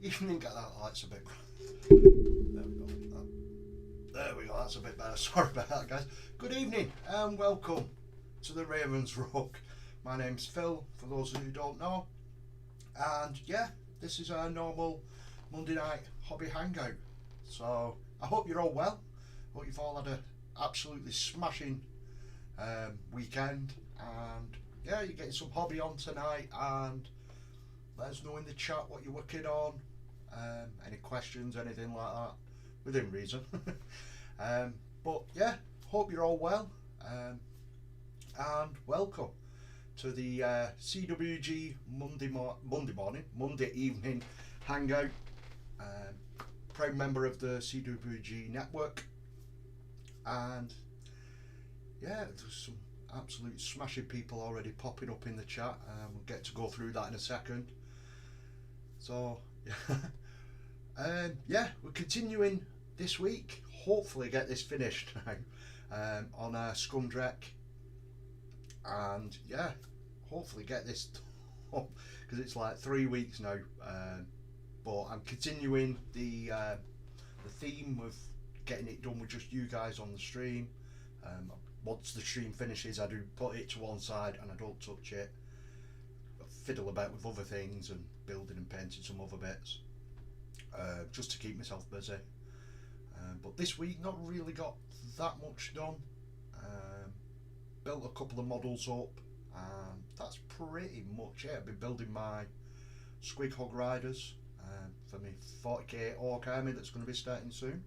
evening. Get that lights a bit. There we go. There we go. That's a bit better. Sorry about that, guys. Good evening and welcome to the Ravens Rook. My name's Phil, for those who don't know, and yeah, this is our normal Monday night hobby hangout. So I hope you're all well. Hope you've all had an absolutely smashing weekend, and yeah, you're getting some hobby on tonight. And let us know in the chat what you're working on, any questions, anything like that, within reason. But yeah, hope you're all well, and welcome to the CWG Monday evening hangout. Proud member of the CWG network, and yeah, there's some absolute smashing people already popping up in the chat. We'll get to go through that in a second. So yeah, we're continuing this week. Hopefully get this finished now on Scumdreck, and yeah, hopefully get this done because it's like 3 weeks now. But I'm continuing the theme of getting it done with just you guys on the stream. Once the stream finishes, I do put it to one side and I don't touch it. I fiddle about with other things and building and painting some other bits, just to keep myself busy. But this week, not really got that much done. Built a couple of models up, and that's pretty much it. I've been building my Squig Hog Riders for my 40k Orc army that's going to be starting soon.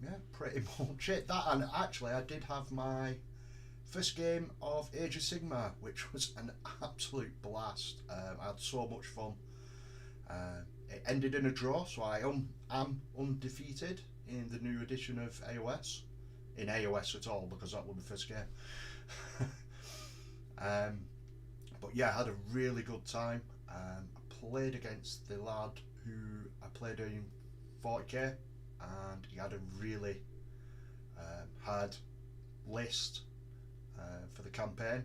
Yeah, pretty much it. That, and actually I did have my first game of Age of Sigmar, which was an absolute blast. I had so much fun. It ended in a draw, so I am undefeated in the new edition of AOS. In AOS at all, because that was the first game. But yeah, I had a really good time. I played against the lad who I played in 40k, and he had a really hard list for the campaign.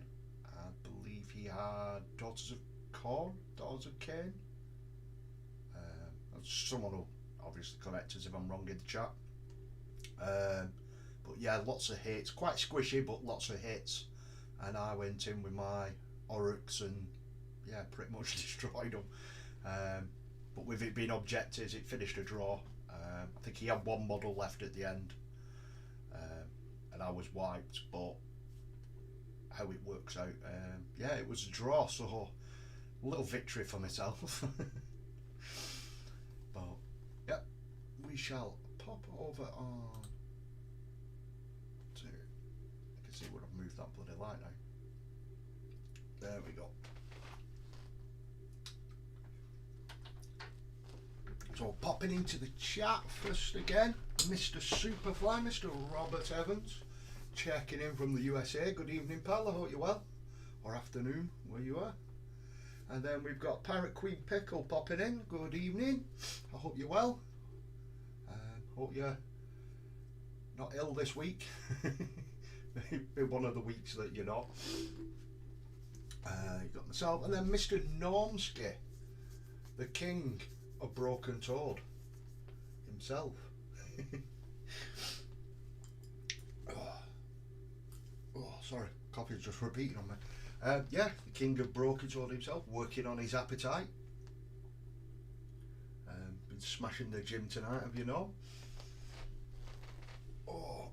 I believe he had Daughters of Cain. Someone will obviously correct us if I'm wrong in the chat. But yeah, lots of hits, quite squishy, but lots of hits. And I went in with my ORRUKs and yeah, pretty much destroyed them. But with it being objectives, it finished a draw. I think he had one model left at the end, and I was wiped. But how it works out, yeah, it was a draw, so a little victory for myself. But yeah, we shall pop over on to, I can see where I've moved that bloody light now. There we go. So popping into the chat first again, Mr. Superfly, Mr. Robert Evans, checking in from the USA. Good evening, pal. I hope you're well, or afternoon where you are. And then we've got Pirate Queen Pickle popping in. Good evening. I hope you're well. Hope you're not ill this week. Maybe one of the weeks that you're not. You've got myself, and then Mr. Normsky, the king of Broken Toad himself. Oh, sorry, coffee's just repeating on me. Yeah, the king of Broken Toad himself, working on his appetite. Been smashing the gym tonight, have you know? Oh,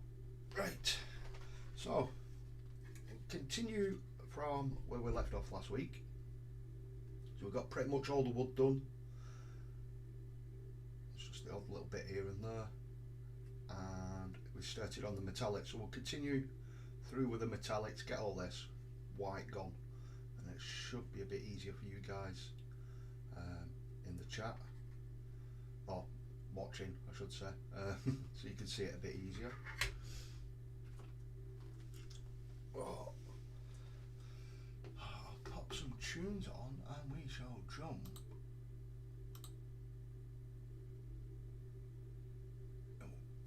right. So, continue from where we left off last week. So we've got pretty much all the wood done. It's just the odd little bit here and there. And we started on the metallic, so we'll continue through with the metallics, get all this white gone, and it should be a bit easier for you guys in the chat, or watching I should say, so you can see it a bit easier. Oh. I'll pop some tunes on and we shall jump.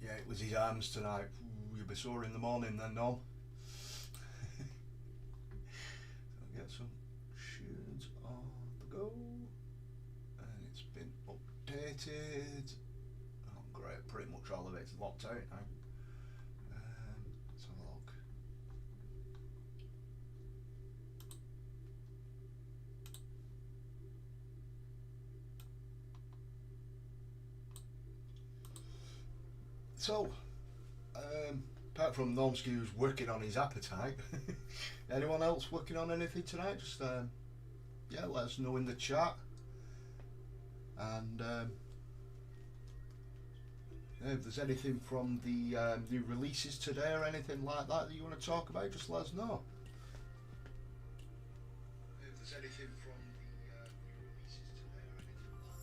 Yeah, it was his arms tonight. Ooh, you'll be sore in the morning then, no? Get some tunes on the go. activated. Oh great, pretty much all of it's locked out now. Let's have a look. So, apart from Nomsky who's working on his appetite, anyone else working on anything tonight? Just yeah, let us know in the chat. And yeah, if there's anything from the new releases today or anything like that that you want to talk about, just let us know. If there's anything from the new releases today or anything like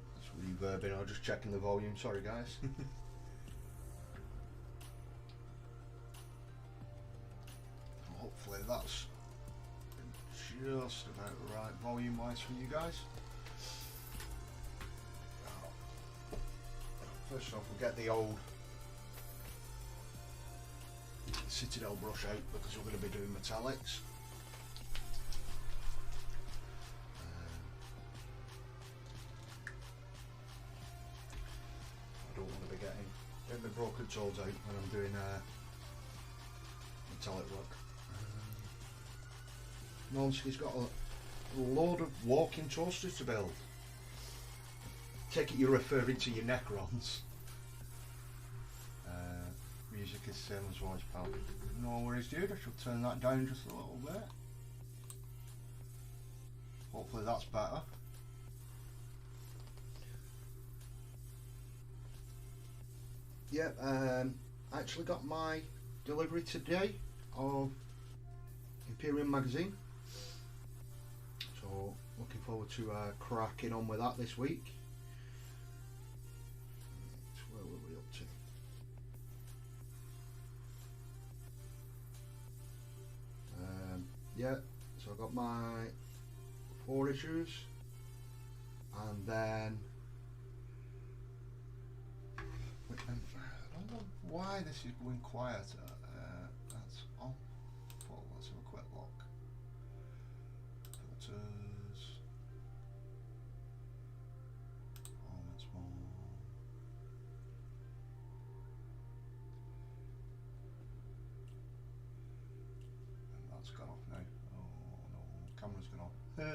that. It's reverbing. I'm just checking the volume. Sorry, guys. Hopefully that's just about right volume wise for you guys. First off, we'll get the old Citadel brush out because we're going to be doing metallics. I don't want to be getting the broken tools out when I'm doing metallic work. Nonsky's got a load of walking toasters to build. Take it you're referring to your Necrons. Music is same as voice, pal. No worries, dude. I shall turn that down just a little bit. Hopefully that's better. Yeah, I actually got my delivery today of Imperium magazine. So looking forward to cracking on with that this week. Where were we up to? Yeah, so I got my 4 issues, and then I don't know why this is going quieter. That's on full. Let's have a quick look. Filters. Performance mode. And that's gone off now. Oh no, camera's gone off. What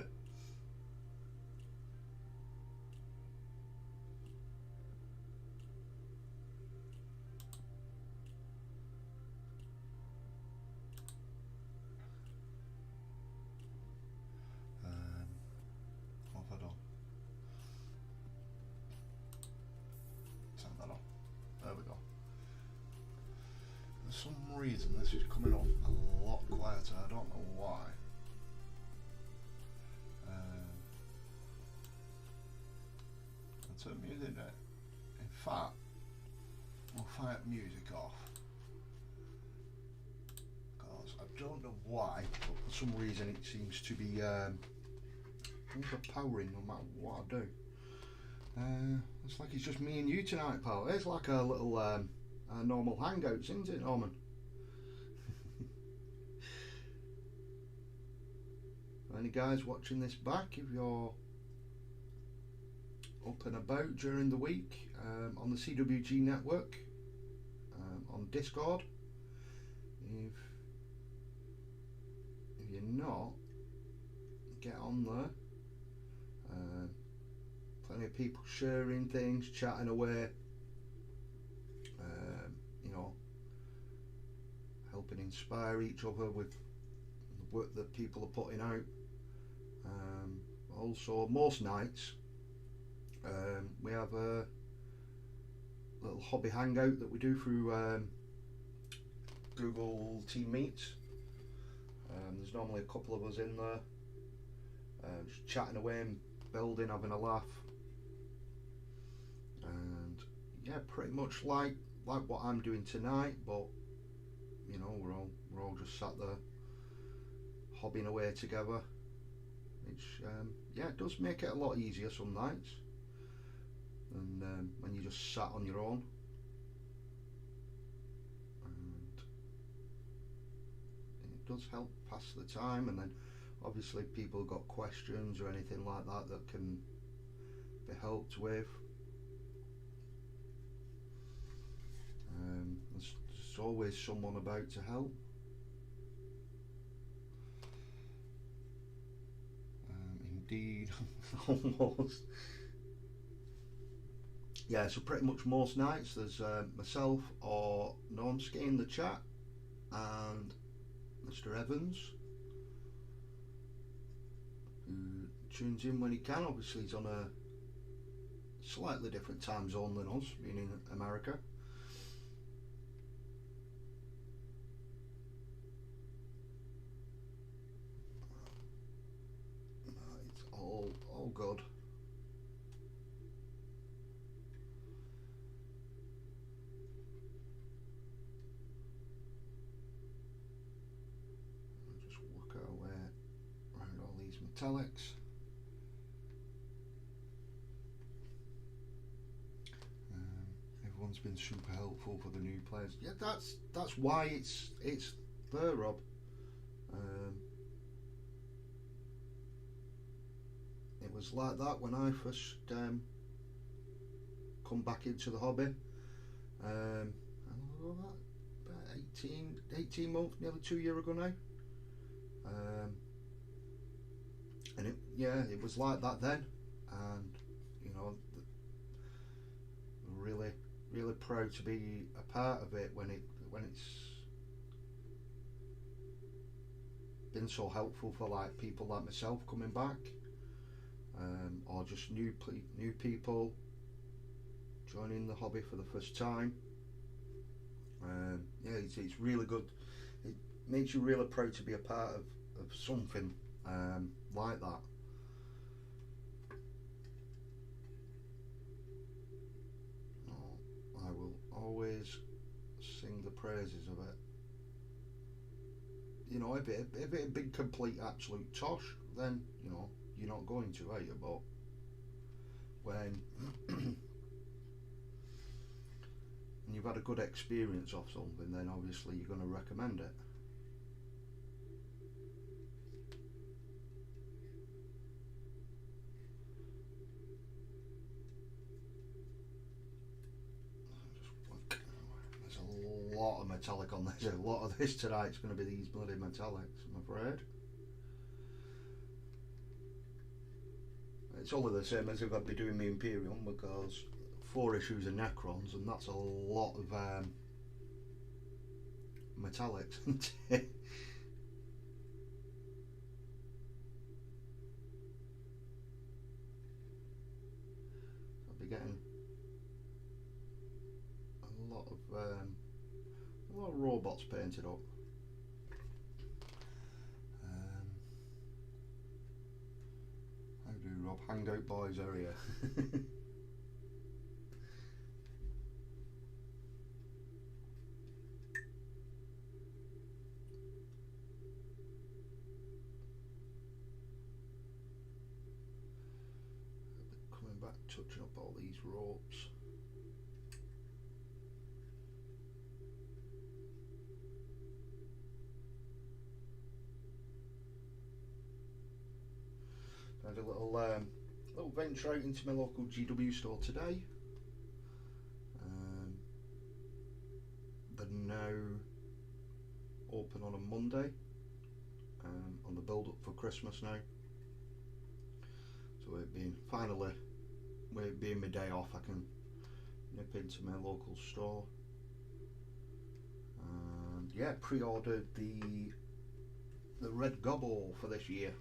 have I done? Turn that on. There we go. For some reason this is coming up a lot quieter. I don't know why. I'll turn music down. In fact, we'll fire music off. Because I don't know why, but for some reason it seems to be overpowering no matter what I do. It's like it's just me and you tonight, pal. It's like a little normal Hangout, isn't it, Norman? Any guys watching this back, if you're up and about during the week on the CWG network, on Discord, if you're not, get on there. Plenty of people sharing things, chatting away, you know, helping inspire each other with the work that people are putting out. Also, most nights we have a little hobby hangout that we do through Google Team Meets. There's normally a couple of us in there, just chatting away and building, having a laugh, and yeah, pretty much like what I'm doing tonight. But you know, we're all just sat there hobbying away together, which yeah, it does make it a lot easier some nights than when you just sat on your own. And it does help pass the time, and then obviously people got questions or anything like that that can be helped with. There's always someone about to help. Indeed. Almost. Yeah, so pretty much most nights there's myself or Normski in the chat, and Mr. Evans, who tunes in when he can. Obviously he's on a slightly different time zone than us, being in America. It's all good. I'll just work our way around all these metallics. Everyone's been super helpful for the new players. Yeah, that's why it's there, Rob. It was like that when I first come back into the hobby. I don't know, about 18 months, nearly 2 years ago now. And it was like that then, and you know, really proud to be a part of it when it's been so helpful for like people like myself coming back, or just new people joining the hobby for the first time. Yeah, it's really good. It makes you really proud to be a part of something like that. I will always sing the praises of it. You know, if it had been complete absolute tosh, then you know you're not going to, are you? But when you've had a good experience of something, then obviously you're going to recommend it. There's a lot of metallic on this. A lot of this tonight's going to be these bloody metallics, I'm afraid. It's only the same as if I'd be doing my Imperium, because 4 issues of Necrons, and that's a lot of metallics. I'll be getting a lot of robots painted up. How do Rob? Hangout boys area. Coming back, touching up all these ropes. I had a little venture out into my local GW store today. They're now open on a Monday, on the build up for Christmas now. So it being finally, with it being my day off, I can nip into my local store. And yeah, pre-ordered the Red Gobble for this year.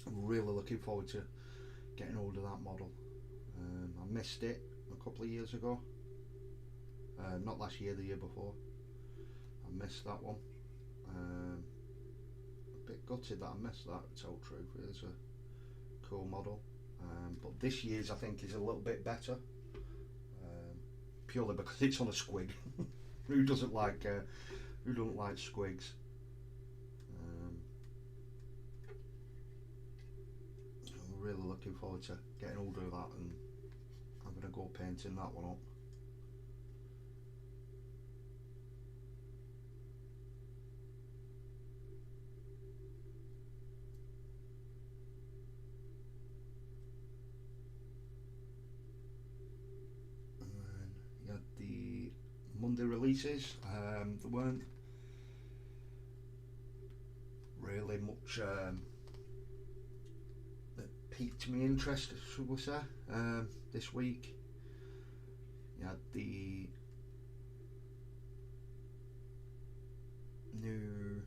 I'm really looking forward to getting hold of that model. I missed it a couple of years ago. Not last year, the year before. I missed that one. A bit gutted that I missed that, to tell the truth. It's a cool model. But this year's, I think, is a little bit better. Purely because it's on a squig. Who doesn't like squigs? I'm really looking forward to getting hold of that, and I'm going to go painting that one up. Sunday releases. There weren't really much that piqued my interest, should we say. This week you had the new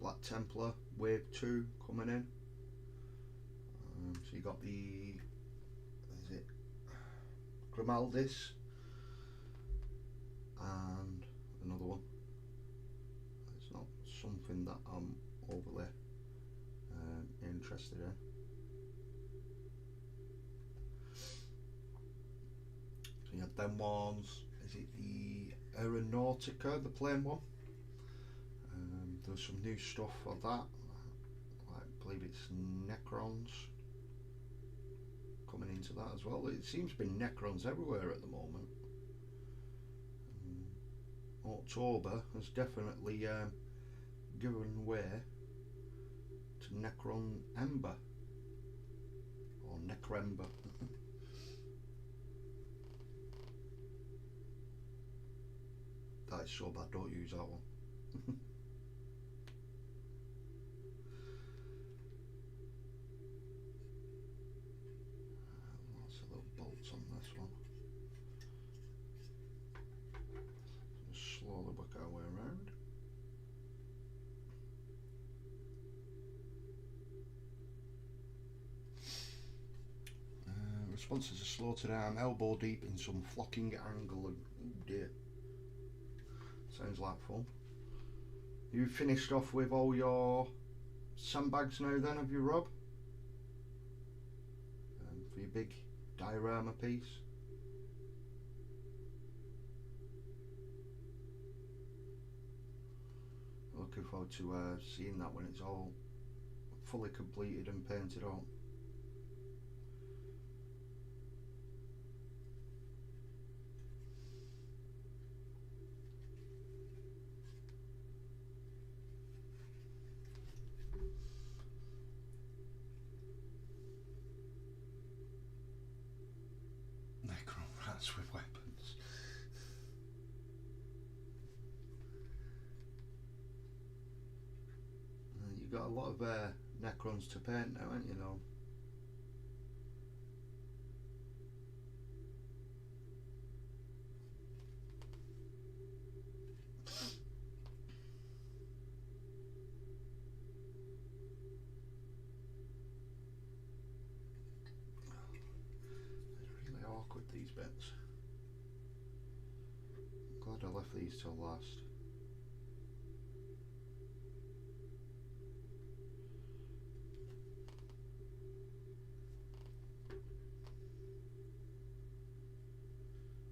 Black Templar Wave 2 coming in. So you got the, is it Grimaldis and another one. It's not something that I'm overly interested in. So you had them ones. Is it the Aeronautica, the plain one? There's some new stuff for that. I believe it's Necrons coming into that as well. It seems to be Necrons everywhere at the moment. October has definitely given way to Necron Ember or Necrember. That is so bad, don't use that one. Lots of little bolts on this one. Just slowly work our way around. Responses are slow today. I'm elbow deep in some flocking angle and oh dear. Sounds like fun. You finished off with all your sandbags now then, have you, Rob? For your big diorama piece. Looking forward to seeing that when it's all fully completed and painted on. With weapons. You've got a lot of Necrons to paint now, haven't you, know? It's really awkward, these bits. Glad I left these till last.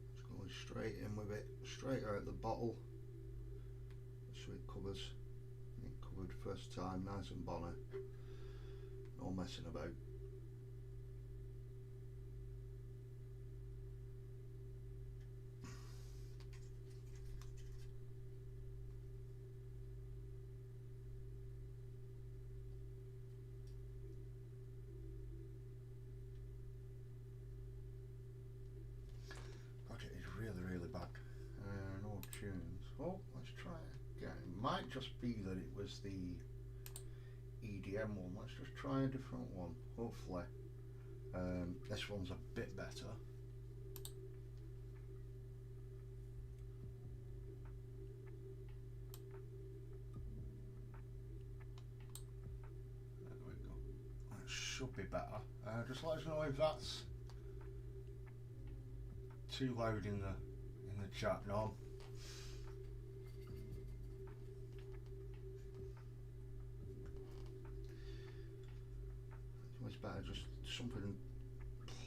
Just going straight in with it, straight out the bottle. So it covers. It covered first time, nice and bonny. No messing about. Really bad. No tunes. Oh, let's try it again. It might just be that it was the EDM one. Let's just try a different one. Hopefully this one's a bit better. There we go. That should be better. Just let us know if that's too loud in the chat. No. It's always better just something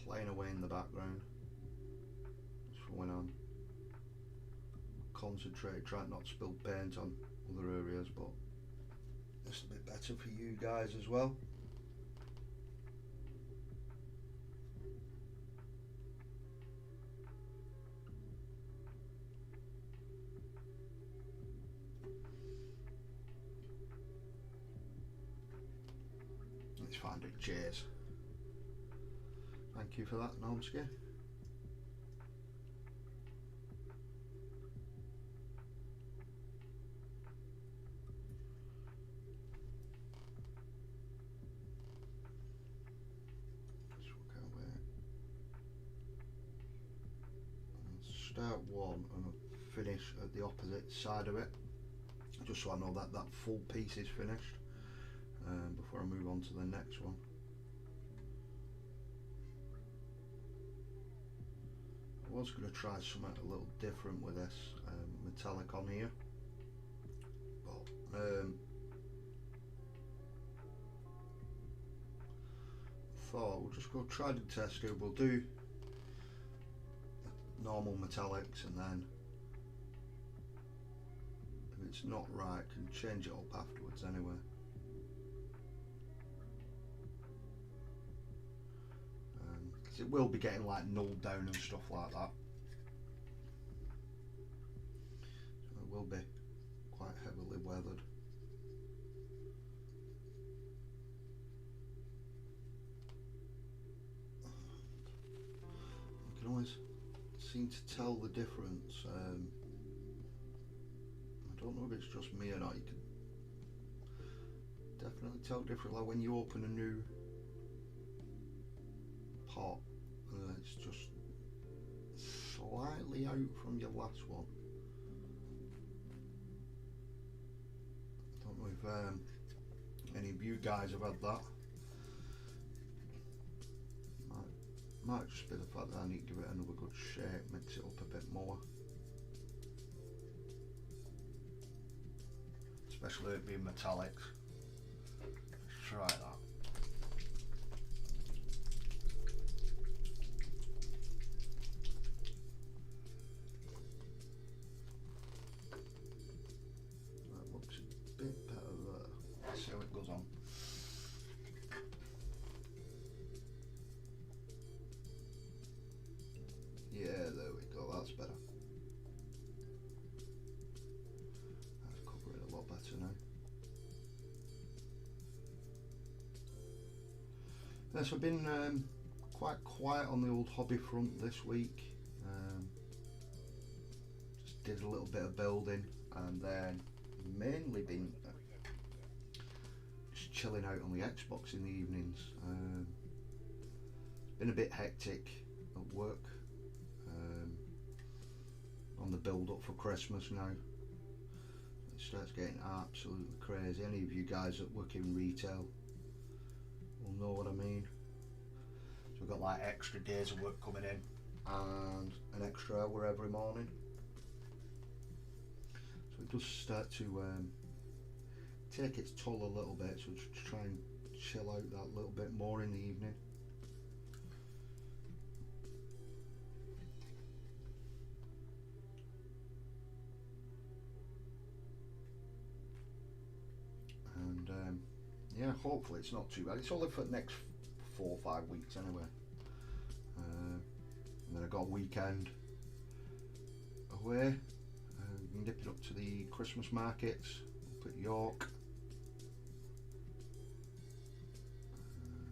playing away in the background. Just when I'm concentrated, trying not to spill paint on other areas, but it's a bit better for you guys as well. Let's find it. Cheers. Thank you for that, Nomsky. start one and finish at the opposite side of it, just so I know that that full piece is finished before I move on to the next one. I was going to try something a little different with this metallic on here, but thought we'll just go tried and tested. We'll do normal metallics, and then if it's not right, can change it up afterwards anyway. Because it will be getting like nulled down and stuff like that, so it will be quite heavily weathered. You can always seem to tell the difference. I don't know if it's just me or not. You can definitely tell different. Like when you open a new pot, it's just slightly out from your last one. I don't know if any of you guys have had that. Might just be the fact that I need to give it another good shape, mix it up a bit more. Especially it being metallics. Let's try that. That looks a bit better there. Let's see how it goes on. Yeah, there we go, that's better. That's covering a lot better now. Yes, I've been quite quiet on the old hobby front this week. Just did a little bit of building, and then mainly been just chilling out on the Xbox in the evenings. Been a bit hectic at work. On the build up for Christmas now. It starts getting absolutely crazy. Any of you guys that work in retail will know what I mean. So we've got like extra days of work coming in and an extra hour every morning. So it does start to take its toll a little bit, so just try and chill out that little bit more in the evening. Yeah, hopefully it's not too bad. It's only for the next 4 or 5 weeks anyway. And then I got a weekend away. Been dipping up to the Christmas markets up at York.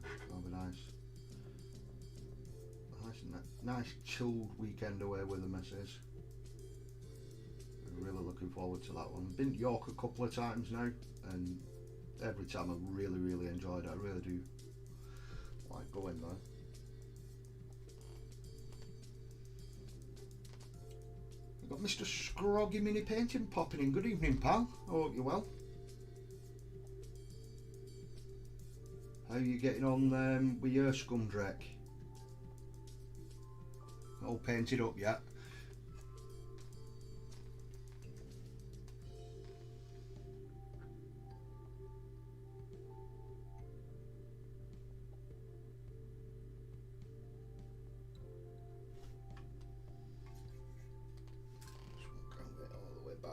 That'll be nice. Nice chilled weekend away with the missus. I'm really looking forward to that one. Been to York a couple of times now, and every time I've really enjoyed it. I really do like going there. We've got Mr. Scroggy Mini Painting popping in. Good evening, pal. I hope you're well. How are you getting on with your Scumdreck? All painted up yet?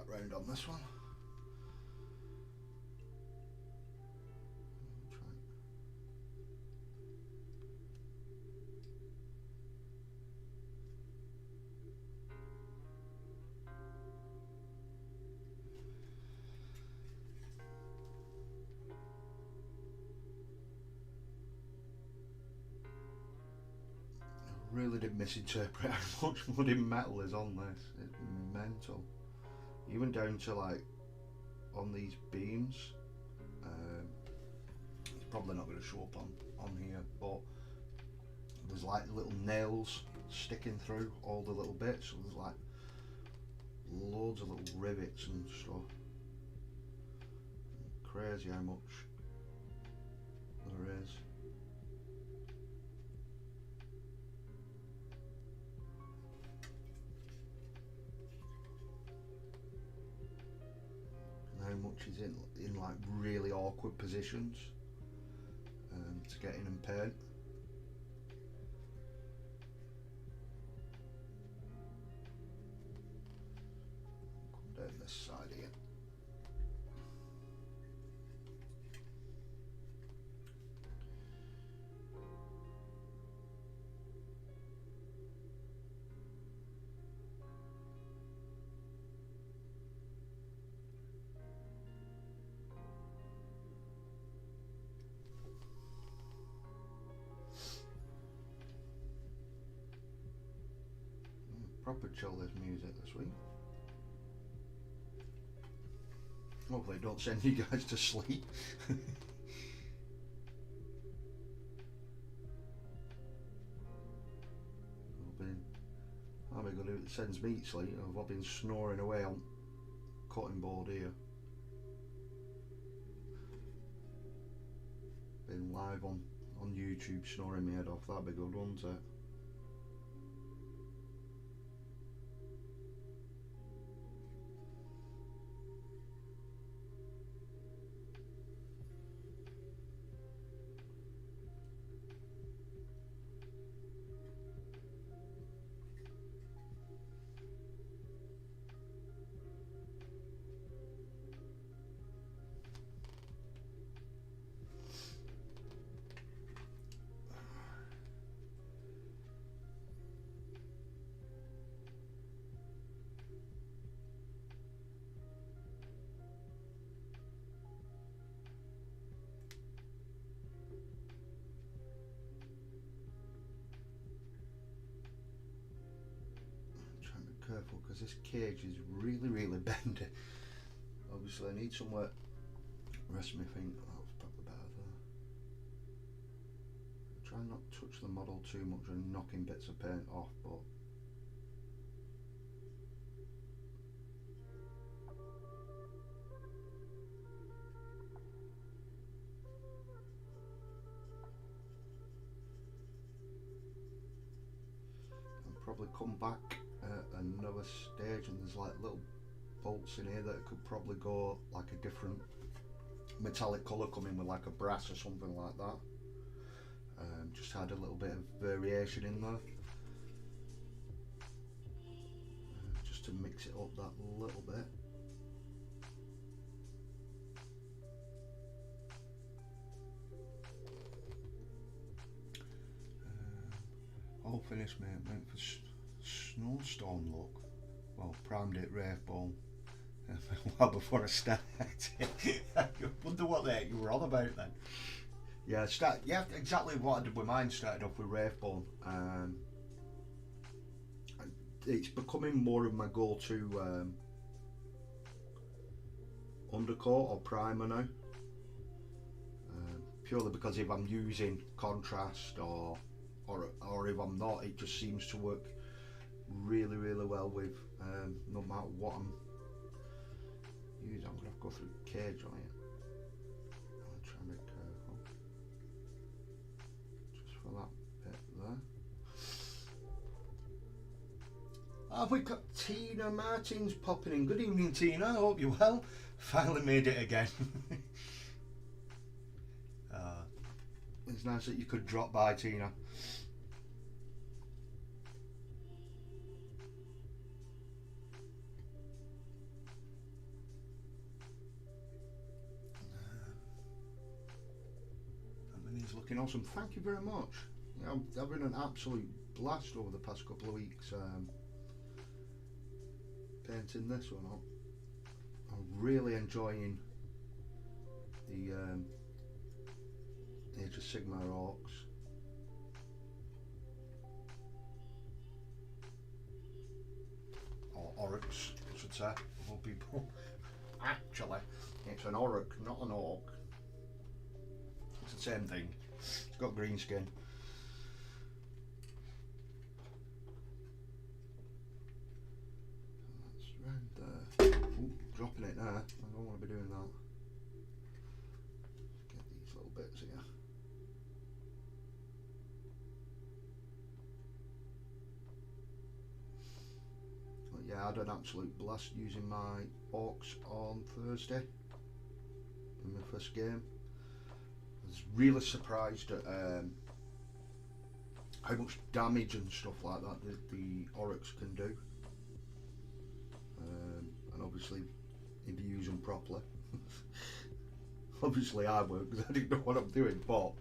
Round on this one. I really did misinterpret how much muddy metal is on this. It's mental. Even down to like on these beams. It's probably not going to show up on here, but there's like little nails sticking through all the little bits. So there's like loads of little rivets and stuff. Crazy how much there is. And how much is in like really awkward positions to get in and paint. Come down this side here. Proper chill this music this week. Hopefully don't send you guys to sleep. I'll be good if it sends me to sleep. I've been snoring away on cutting board here. Been live on YouTube snoring my head off. That'd be good, wouldn't it? Careful because this cage is really bendy. Obviously I need somewhere to rest my feet. Oh, that's probably better there. Try not to touch the model too much and knocking bits of paint off, but I'll probably come back another stage, and there's like little bolts in here that could probably go like a different metallic colour, coming with like a brass or something like that. Just had a little bit of variation in there, just to mix it up that little bit. All finished, mate. Went for snowstorm look. Well, primed it Wraithbone well before I started. I wonder what the heck you were on about then. Yeah, exactly what I did with mine. Started off with Wraithbone. It's becoming more of my go-to undercoat or primer now. Purely because if I'm using contrast or if I'm not, it just seems to work really well with no matter what I'm using. I'm going to have to go through the cage on it. I'll try and be careful just for that bit there. We've got Tina Martins popping in. Good evening, Tina, I hope you're well. Finally made it again. It's nice that you could drop by, Tina. He's looking awesome. Thank you very much. Yeah, I've been an absolute blast over the past couple of weeks painting this one up. I'm really enjoying the Age of Sigmar Orcs. Or Orruks, I should say, of all people. Actually, it's an Orruk, not an Orc. It's the same thing. It's got green skin. Round there. Ooh, dropping it there. I don't want to be doing that. Get these little bits here. But yeah, I had an absolute blast using my orcs on Thursday in my first game. I was really surprised at how much damage and stuff like that the ORRUKs can do. And obviously, if you use them properly. Obviously I would, because I didn't know what I'm doing, but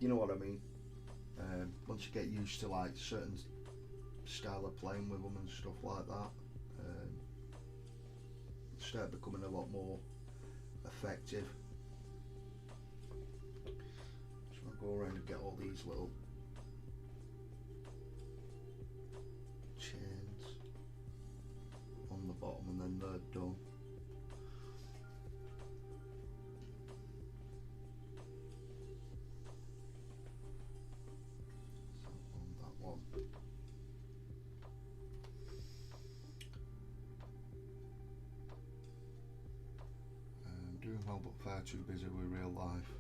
you know what I mean. Once you get used to like certain style of playing with them and stuff like that, start becoming a lot more effective. So I'll go around and get all these little chains on the bottom, and then they're done. So on that one. Doing well, but far too busy with real life.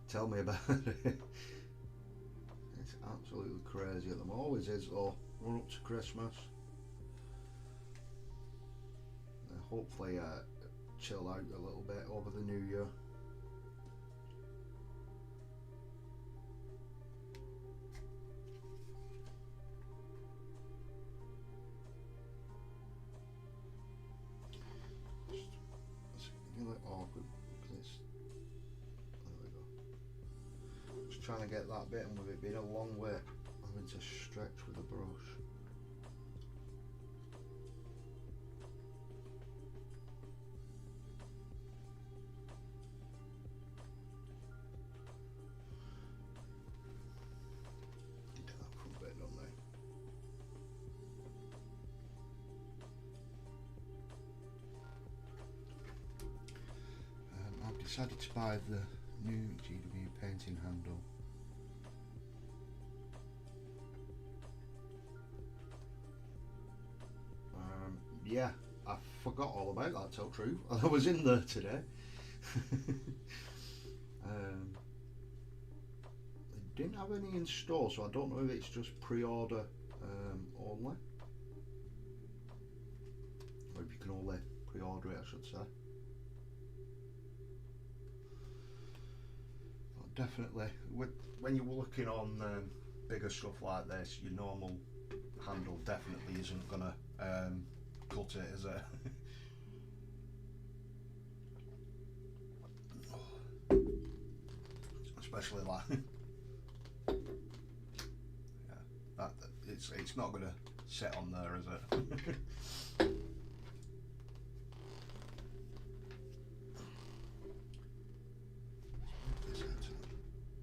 Tell me about it. It's absolutely crazy at the moment. Always is though. Run up to Christmas. Hopefully chill out a little bit over the new year. Awkward because it's, there we go. Just trying to get that bit, and with it being a long way, I'm having to stretch with the brush. Get that front bit done now. I've decided to buy the new GW painting handle. Yeah, I forgot all about that, to tell the truth. I was in there today. They didn't have any in store, so I don't know if it's just pre-order only, or if you can only pre-order it, I should say. Definitely, when you're looking on bigger stuff like this, your normal handle definitely isn't gonna cut it, is it? Especially like, yeah, it's not gonna sit on there, is it?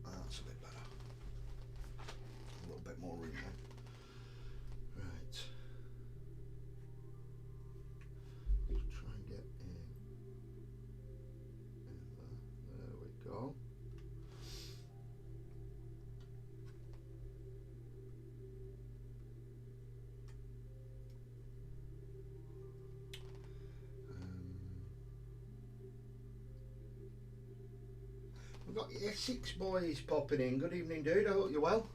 That's a bit better. A little bit more room there. Right. Let's try and get in there. There we go. We've got Essex boys popping in. Good evening, dude. I hope you're well.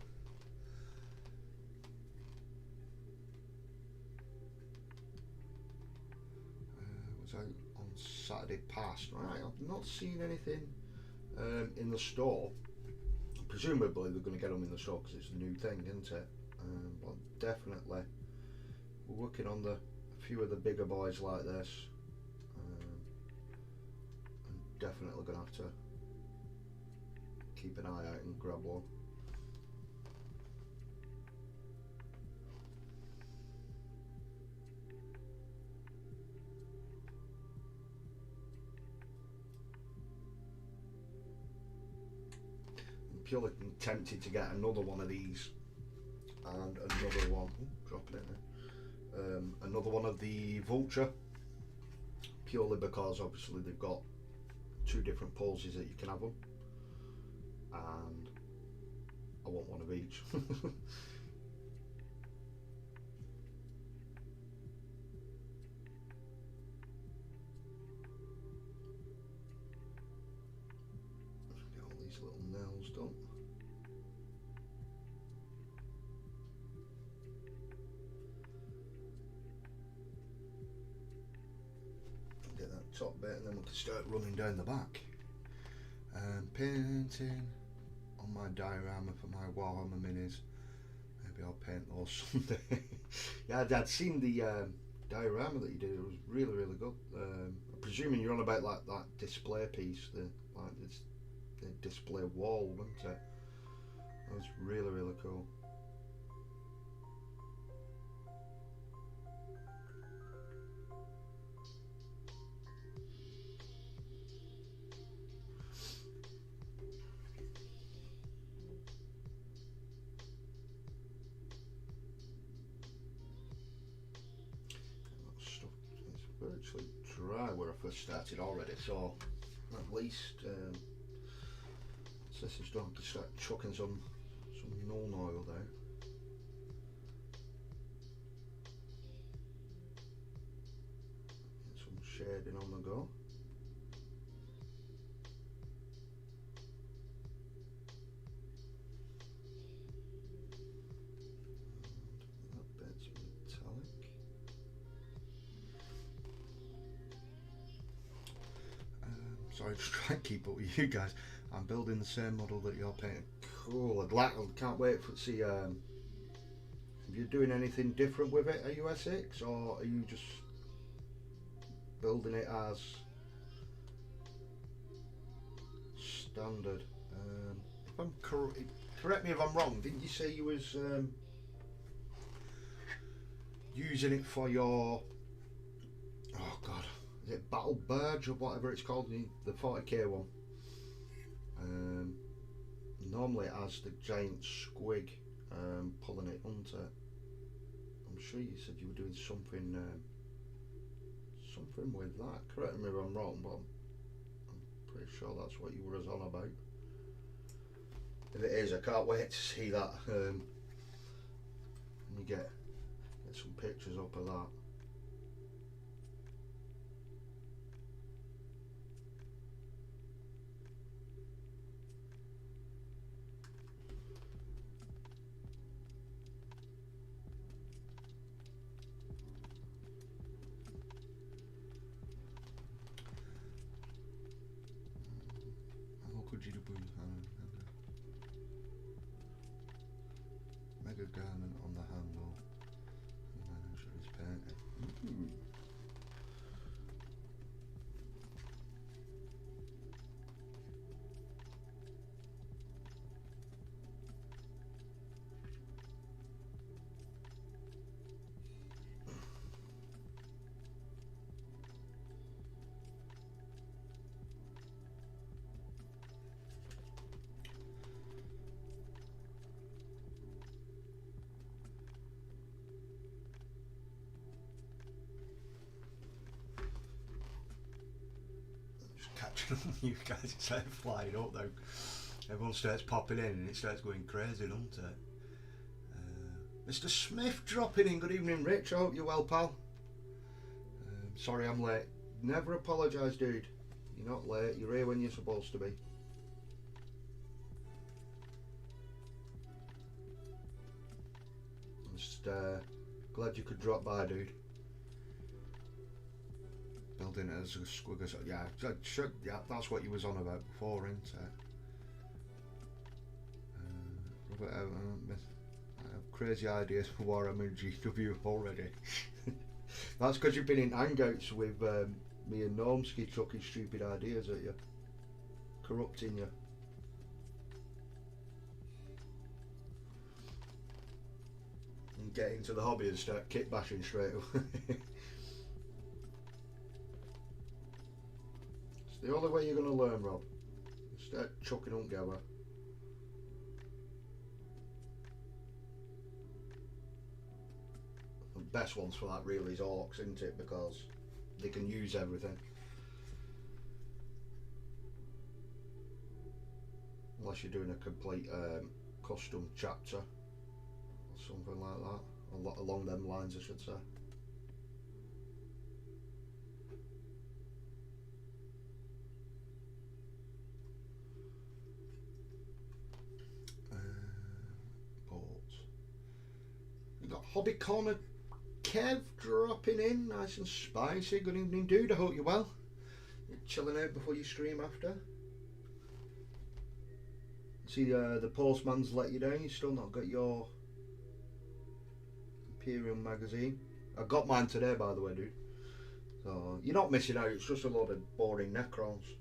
Was out on Saturday past. Right, I've not seen anything in the store. Presumably they're going to get them in the store because it's a new thing, isn't it? But definitely, we're working on a few of the bigger boys like this. I'm definitely going to have to keep an eye out and grab one. I'm purely tempted to get another one of these and another one. Dropping it there. Another one of the Vulture, purely because obviously they've got two different poses that you can have them, and I want one of each. top bit, and then we can start running down the back. Painting on my diorama for my Warhammer minis. Maybe I'll paint those someday. Yeah, I'd seen the diorama that you did. It was really, really good. I'm presuming you're on about like that display piece, the display wall, wasn't it? That was really, really cool. Virtually dry where I first started already, so at least this is done, to start chucking some Nuln oil there. Get some shading on the go. That bit's metallic. Sorry, just try and keep up with you guys. I'm building the same model that you're painting. Cool. I can't wait for see. Are you doing anything different with it? Are you Essex, or are you just building it as standard? If I'm correct me if I'm wrong. Didn't you say you was using it for your? Oh God. Is it Battle Burge or whatever it's called, the 40k one? Normally it has the giant squig pulling it onto. I'm sure you said you were doing something with that. Correct me if I'm wrong, but I'm pretty sure that's what you were on about. If it is, I can't wait to see that. And you get some pictures up of that. Mega garment on the handle, and then I'm sure he's painted. You guys start flying up though. Everyone starts popping in and it starts going crazy, doesn't it? Mr. Smith dropping in. Good evening, Rich. I hope you're well, pal. Sorry I'm late. Never apologise, dude. You're not late. You're here when you're supposed to be. I'm just glad you could drop by, dude. Building it as a squig, yeah, that's what you was on about before, isn't it? Robert, I have crazy ideas for Warhammer GW already. That's because you've been in hangouts with me and Normski chucking stupid ideas at you, corrupting you. And get into the hobby and start kit bashing straight away. The only way you're going to learn, Rob. Start chucking them together. The best ones for that really is orcs, isn't it? Because they can use everything. Unless you're doing a complete custom chapter or something like that. Along them lines, I should say. Hobby Corner Kev dropping in, nice and spicy. Good evening, dude. I hope you're well. You chilling out before you stream after? See, the postman's let you down. You still not got your Imperium magazine. I got mine today, by the way, dude. So you're not missing out. It's just a load of boring Necrons.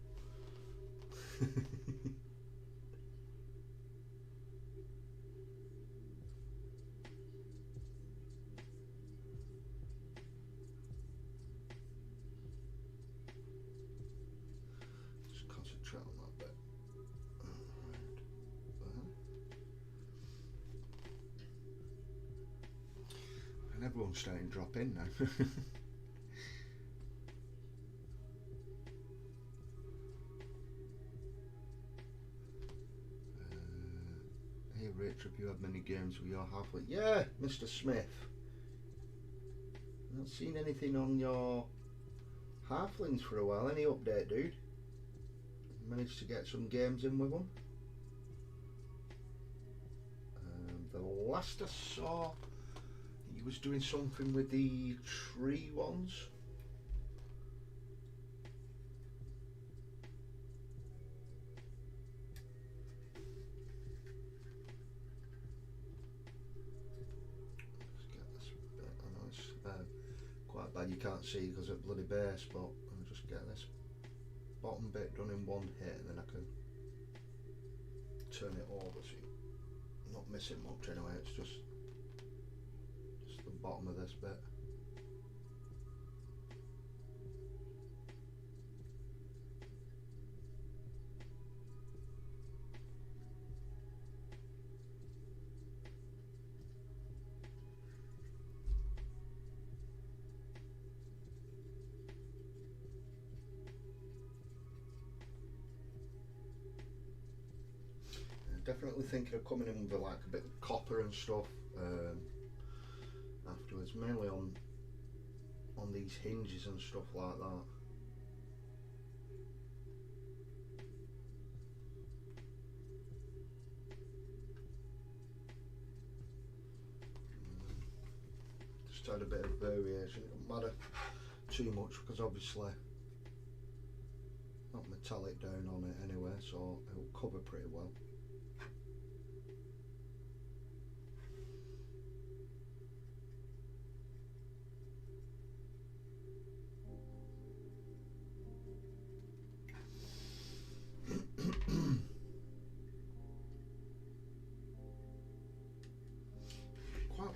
Just concentrate on that bit. And everyone's starting to drop in now. Hey Rich, have you had many games with your halfling? Yeah, Mr. Smith. Not seen anything on your halflings for a while. Any update, dude? Managed to get some games in with them. The last I saw, he was doing something with the tree ones. Let's get this bit. I know it's quite bad you can't see because of bloody base, but I'll just get this bottom bit done in one hit and then I can turn it over so you're not missing much anyway. It's just the bottom of this bit. Definitely thinking of coming in with like a bit of copper and stuff afterwards, mainly on these hinges and stuff like that. Just had a bit of variation. It doesn't matter too much because obviously not metallic down on it anyway, so it'll cover pretty well.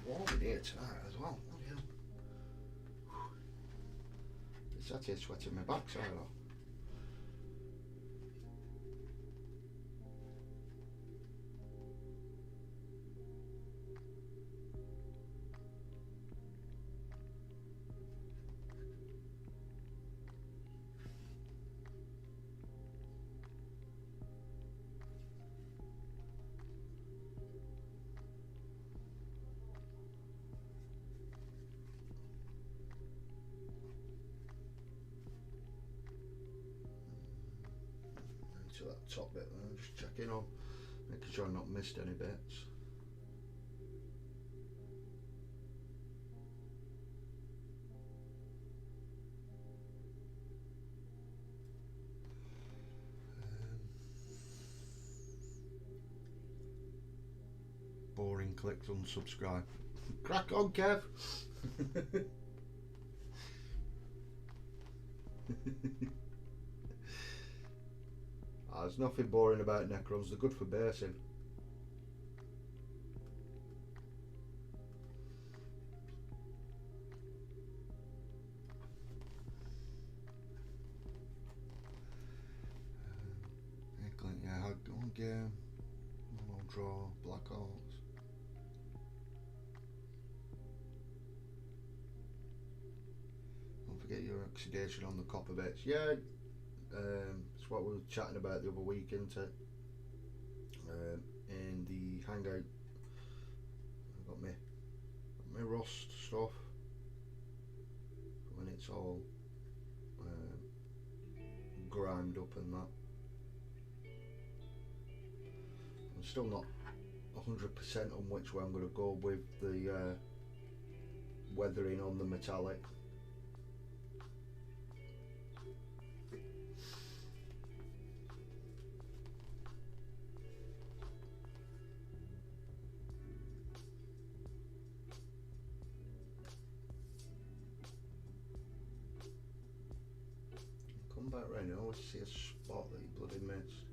Warm in here tonight as well. Oh, yeah. It's actually sweating my backside off. To that top bit there, just checking on, making sure I've not missed any bits. Boring clicks unsubscribe. Crack on, Kev! There's nothing boring about Necrons, they're good for basing. Yeah, I had one game, one draw, Black Orcs. Don't forget your oxidation on the copper bits. Yeah. It's what we were chatting about the other week, isn't it? In the Hangout, I've got my rust stuff when it's all grimed up and that. I'm still not 100% on which way I'm going to go with the weathering on the metallic. back round, you always see a spot that you bloody missed.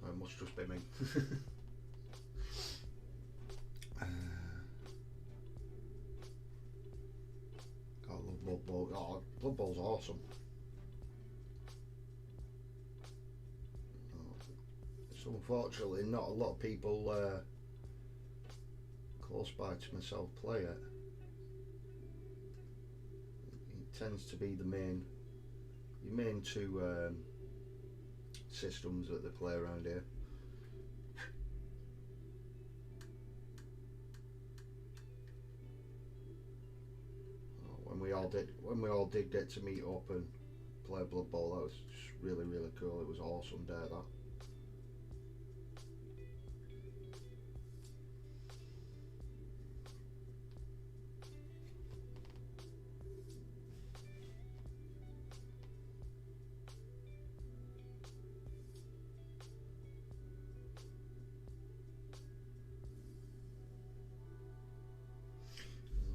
It must just be me. God, I love Blood Bowl. Oh, Blood Bowl's awesome. So unfortunately, not a lot of people close by to myself play it. It tends to be the main two systems that they play around here. When we all did get to meet up and play Blood Bowl, that was just really, really cool. It was an awesome day, that.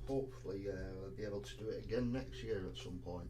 Hopefully I'll be able to do it again next year at some point.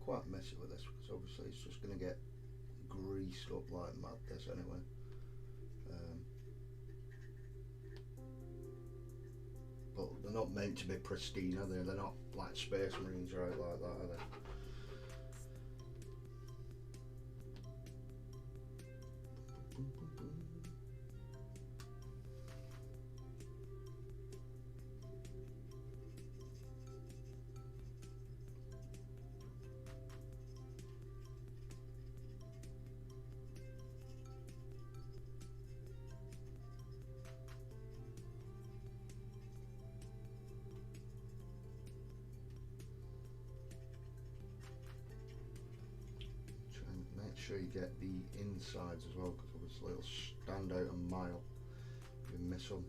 Quite messy with this because obviously it's just going to get greased up like mad this anyway. But they're not meant to be pristine, are they? They're not like Space Marines or out like that, are they? Make sure you get the insides as well, because obviously it'll stand out a mile if you miss them.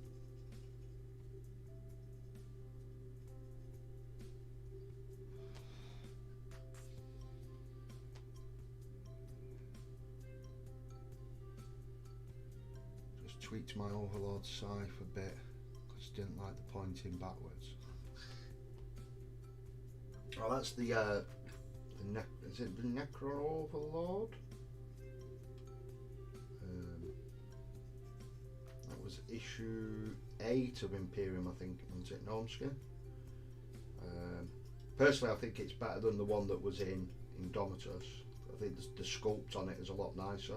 Just tweaked my overlord scythe a bit because I didn't like the pointing backwards. Oh, that's the is it the Necro Overlord? That was issue 8 of Imperium, I think, wasn't it, Gnomeskin? Personally, I think it's better than the one that was in Indomitus. I think the sculpt on it is a lot nicer.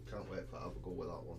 Can't wait for to have a go with that one.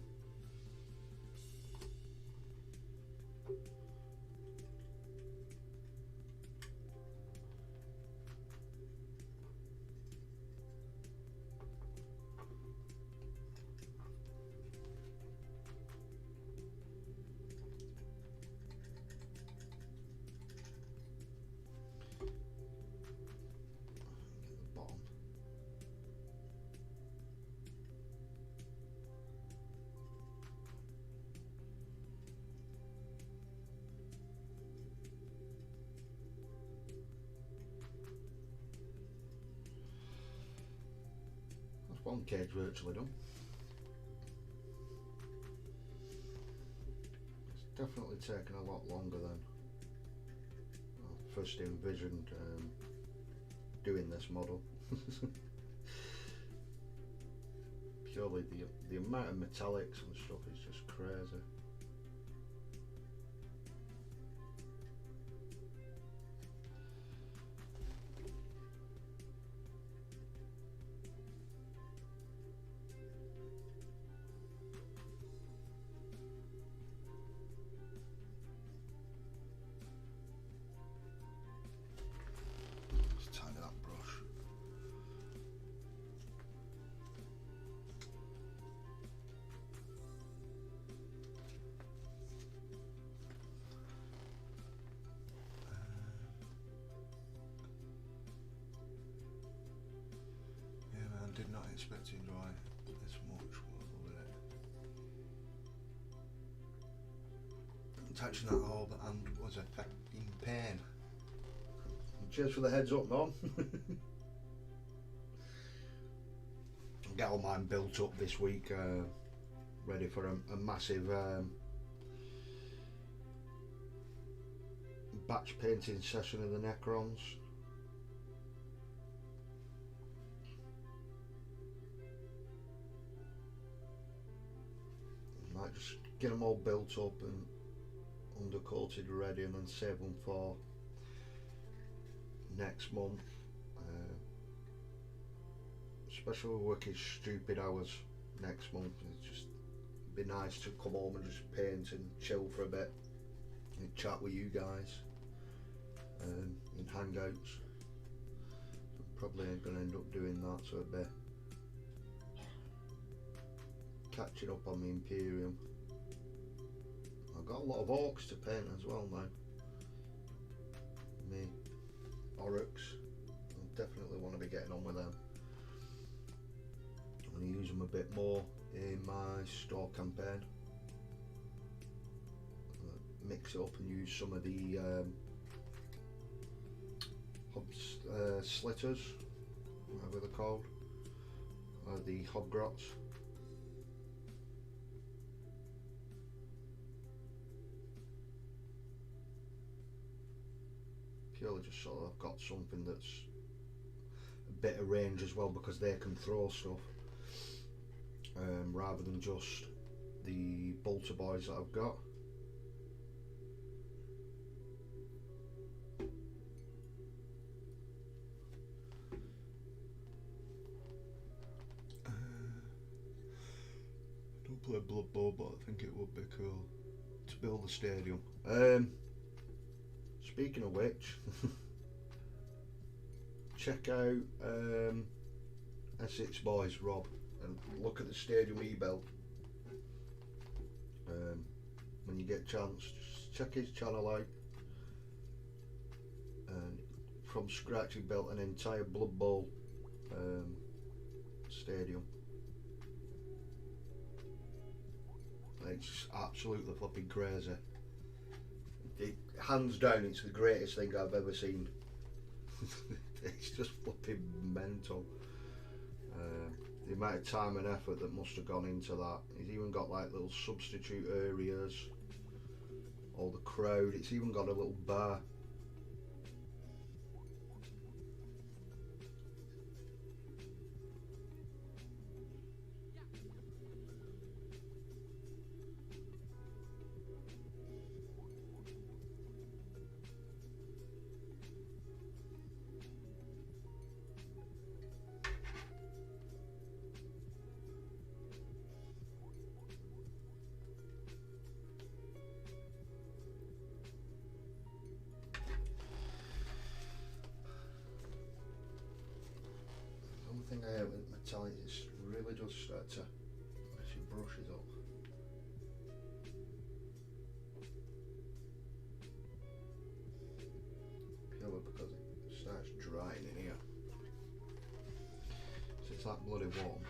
One cage virtually done. It's definitely taken a lot longer than I first envisioned doing this model. Purely the amount of metallics and stuff is just crazy. expecting dry this much with it. Touching that orb and was a in pain. Cheers for the heads up, Mom. Get all mine built up this week, ready for a massive batch painting session of the Necrons. Might just get them all built up and undercoated ready, and then save them for next month. Especially working stupid hours next month. It's just be nice to come home and just paint and chill for a bit and chat with you guys in Hangouts. So probably ain't gonna end up doing that, so a bit catching up on the Imperium. I've got a lot of orcs to paint as well now. Me ORRUKs, I definitely want to be getting on with them. I'm going to use them a bit more in my store campaign. Mix it up and use some of the slitters, whatever they're called, the hobgrots. Purely just so I've got something that's a bit of range as well, because they can throw stuff, rather than just the bolter boys that I've got. I don't play Blood Bowl, but I think it would be cool to build a stadium. Speaking of which, check out Essex Boys Rob and look at the stadium he built. When you get a chance, just check his channel out. And from scratch he built an entire Blood Bowl stadium. It's just absolutely flipping crazy. Hands down, it's the greatest thing I've ever seen. It's just flipping mental. The amount of time and effort that must have gone into that. He's even got like little substitute areas, all the crowd. It's even got a little bar. Thing I hate with metallic is really does start to mess your brushes up. Purely because it starts drying in here. So it's that bloody warm.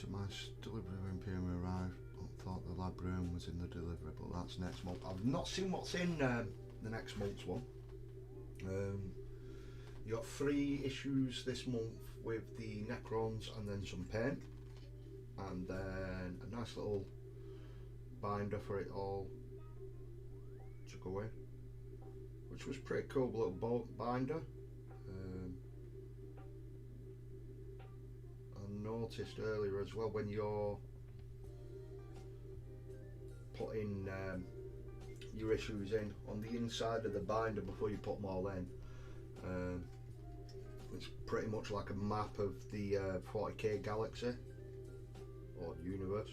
to my delivery room PM arrived. I thought the lab room was in the delivery, but that's next month. I've not seen what's in the next month's one. You got 3 issues this month with the Necrons and then some paint, and then a nice little binder for it all to go in, which was pretty cool little binder. I noticed earlier as well, when you're putting your issues in on the inside of the binder before you put them all in, it's pretty much like a map of the 40k galaxy or universe.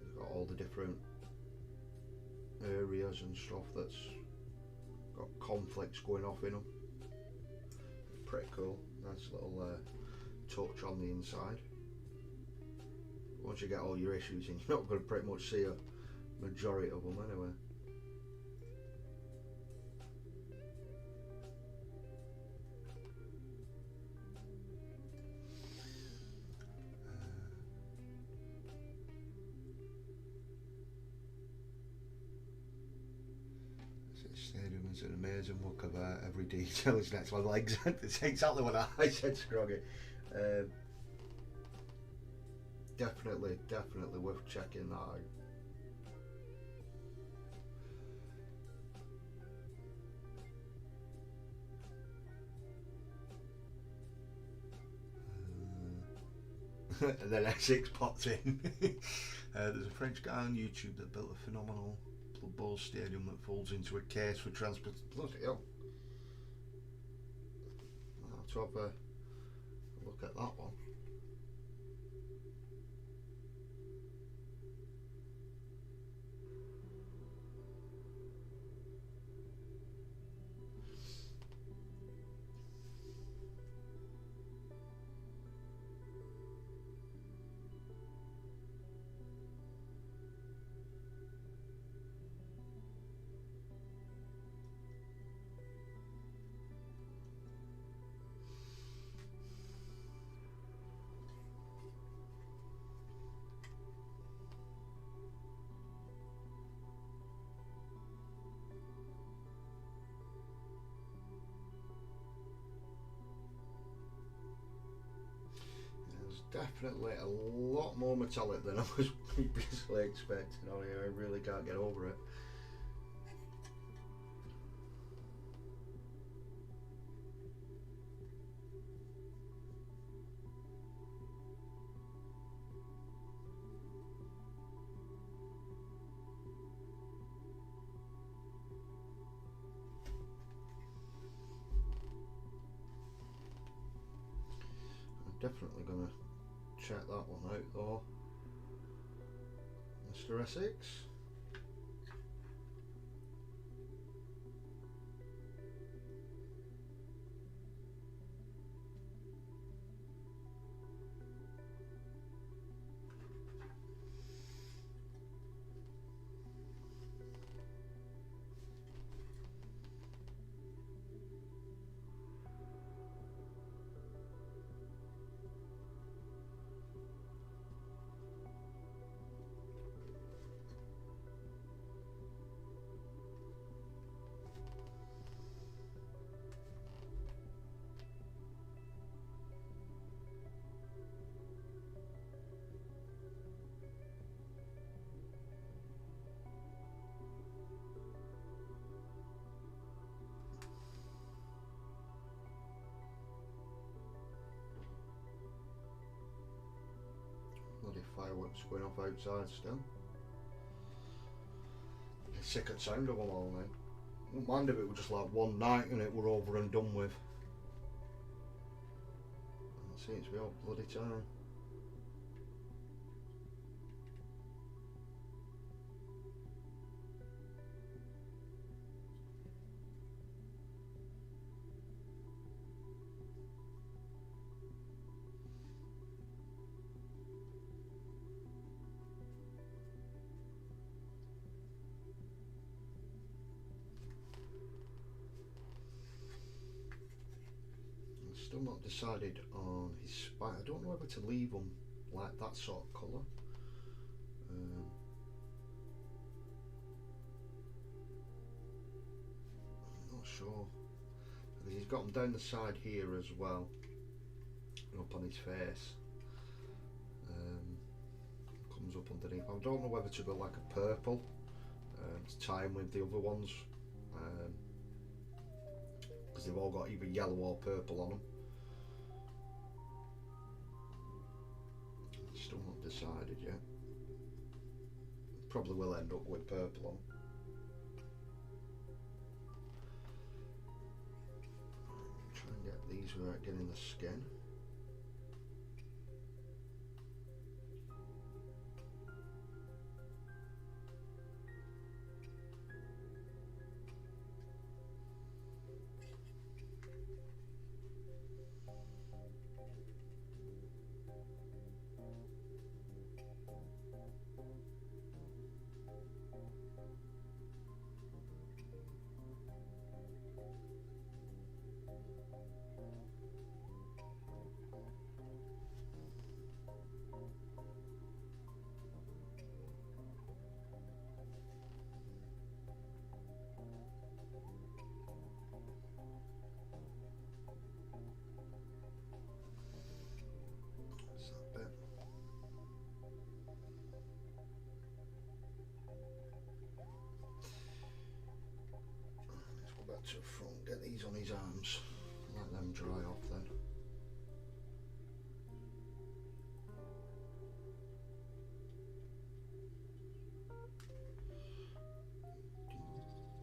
You've got all the different areas and stuff that's got conflicts going off in them. Pretty cool, nice little touch on the inside. Once you get all your issues in, you're not going to pretty much see a majority of them anyway. Stadium is an amazing look of every detail. Is next one. Like, it's exactly what I said, Scroggy. Definitely worth checking that out. And then Essex pops in. There's a French guy on YouTube that built a phenomenal Blood Bowl stadium that folds into a case for transport. Bloody hell. I'll have to have a look at that one. Definitely a lot more metallic than I was previously expecting on here. I really can't get over it. I'm definitely gonna check that one out though, Mr. Essex. Bloody fireworks going off outside still. I'm sick of the sound of them all now. I wouldn't mind if it was just like one night and it were over and done with. It seems to be all bloody time. Still not decided on his spine. I don't know whether to leave them like that sort of colour. I'm not sure. He's got them down the side here as well, and up on his face. Comes up underneath. I don't know whether to go like a purple to tie him with the other ones, because they've all got either yellow or purple on them. Still not decided yet. Probably will end up with purple on. Try and get these without getting the skin. To front, get these on his arms, let them dry off then.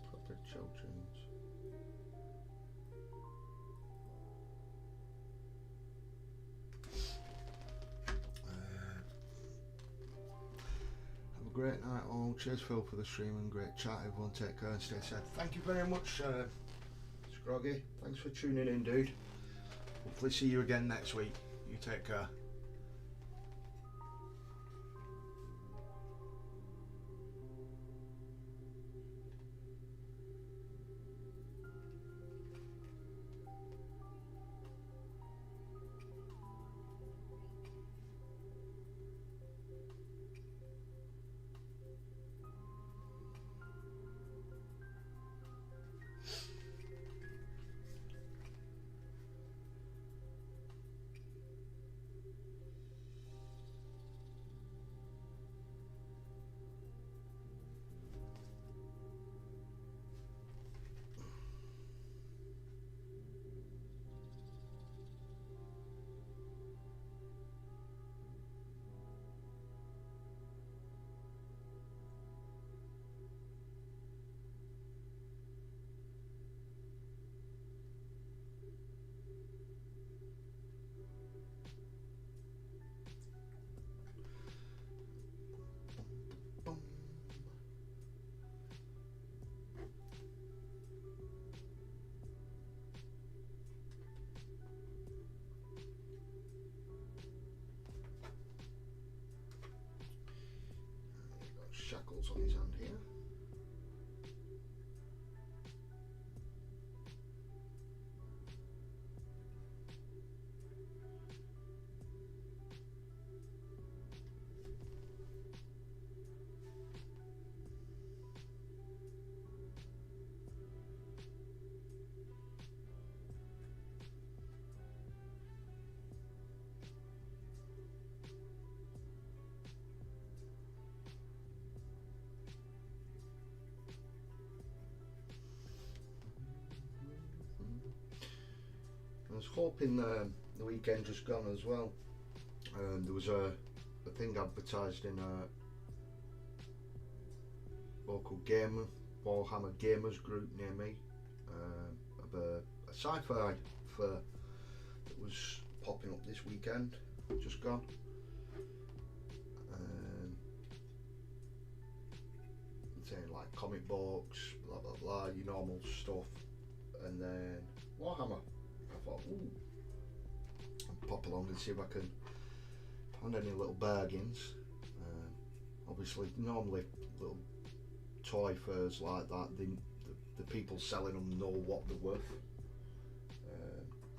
Proper children's. Have a great night all. Cheers Phil for the stream and great chat. Everyone take care and stay safe. Thank you very much Scroggy, thanks for tuning in, dude. Hopefully see you again next week. You take care. Shackles on his hand here. I was hoping the weekend just gone as well. There was a thing advertised in a local Warhammer gamers group near me, of a sci-fi fair that was popping up this weekend, just gone. Saying like comic books, blah blah blah, your normal stuff, and then Warhammer. I thought, ooh, I'll pop along and see if I can find any little bargains. Obviously, normally little toy fairs like that, the people selling them know what they're worth.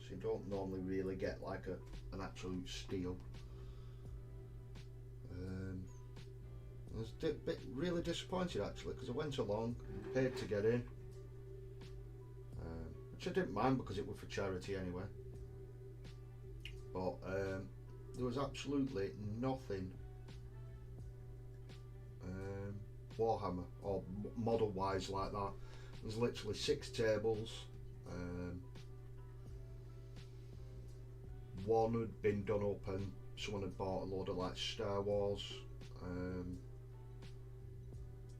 So You don't normally really get like an absolute steal. I was really disappointed actually, because I went along, paid to get in, which I didn't mind because it was for charity anyway. But there was absolutely nothing Warhammer or model wise like that. There's literally 6 tables. One had been done up and someone had bought a load of like Star Wars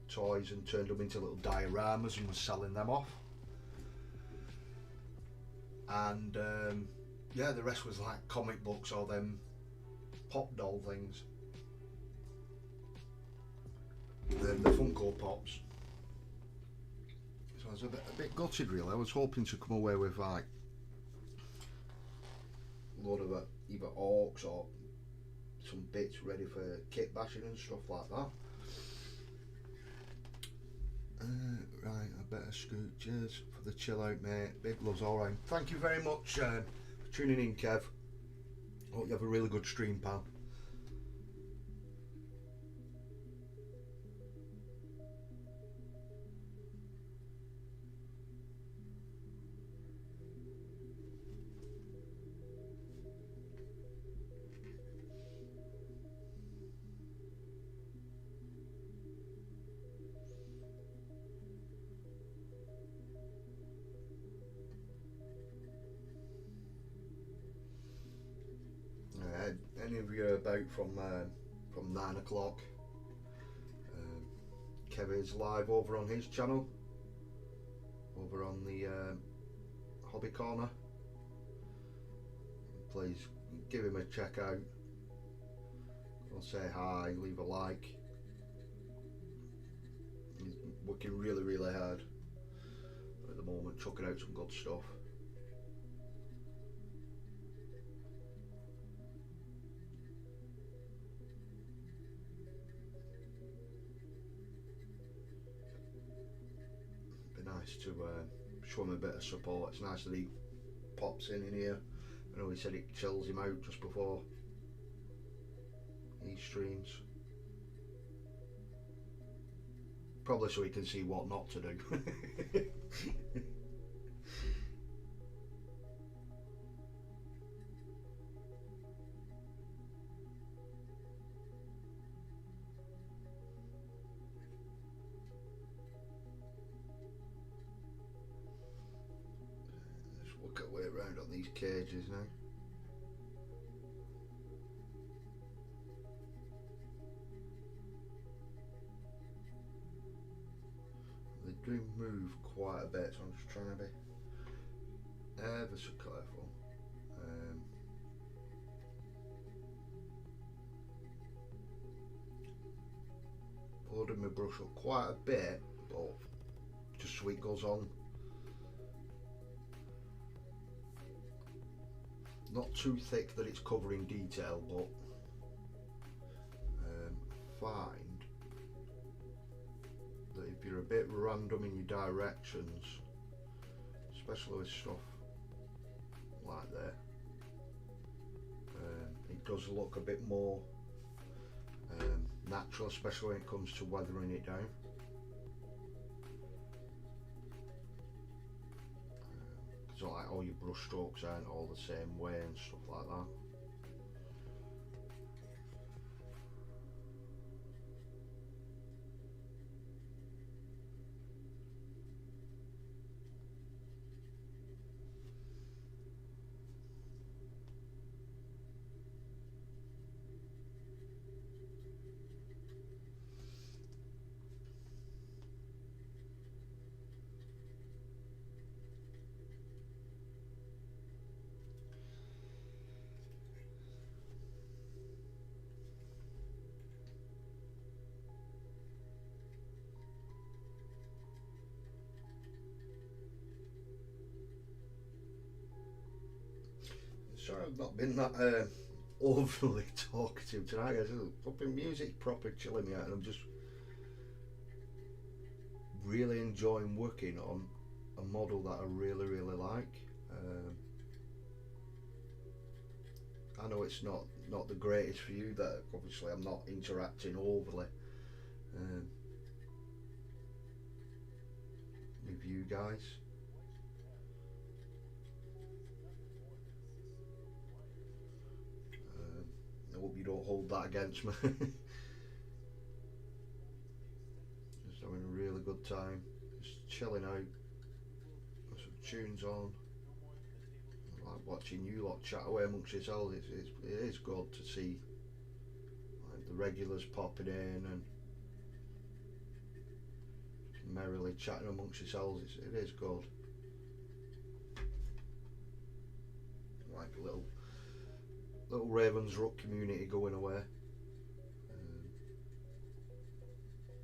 toys and turned them into little dioramas and was selling them off. And yeah, the rest was like comic books or them pop doll things. The Funko Pops. So I was a bit gutted really. I was hoping to come away with like a load of either orcs or some bits ready for kit bashing and stuff like that. Right, I better scoot. Cheers for the chill out, mate. Big loves all round. Thank you very much for tuning in, Kev. Hope you have a really good stream, pal. Any of you about from 9 o'clock, Kevin's live over on his channel, over on the Hobby Corner. Please give him a check out. Go say hi, leave a like. He's working really hard at the moment, chucking out some good stuff. Nice to show him a bit of support. It's nice that he pops in here. I know he said it chills him out just before he streams. Probably so he can see what not to do. Work our way around on these cages now. They do move quite a bit, so I'm just trying to be ever so careful. Loading my brush up quite a bit, but just so it goes on. Not too thick that it's covering detail, but find that if you're a bit random in your directions, especially with stuff like that, it does look a bit more natural, especially when it comes to weathering it down. So like all your brush strokes aren't all the same way and stuff like that. Sorry I've not been that overly talkative tonight. Fucking music's proper chilling me out, and I'm just really enjoying working on a model that I really like. I know it's not the greatest for you, that obviously I'm not interacting overly with you guys. I hope you don't hold that against me. Just having a really good time, just chilling out, got some tunes on. I like watching you lot chat away amongst yourselves. It is good to see like the regulars popping in and merrily chatting amongst yourselves. It is good. Like a little Ravensrook community going away.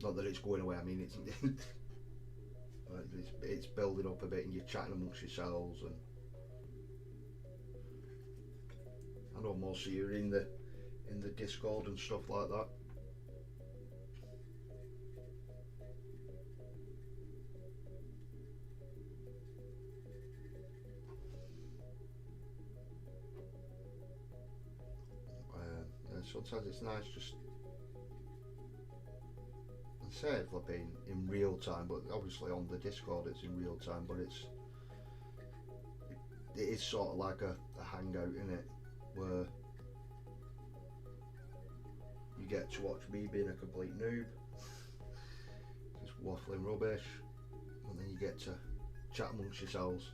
Not that it's going away. I mean, it's building up a bit, and you're chatting amongst yourselves. And I know most of you are in the Discord and stuff like that. Sometimes it's nice just, I say flipping in real time, but obviously on the Discord it's in real time, but it is sort of like a hangout, isn't it, where you get to watch me being a complete noob, just waffling rubbish, and then you get to chat amongst yourselves.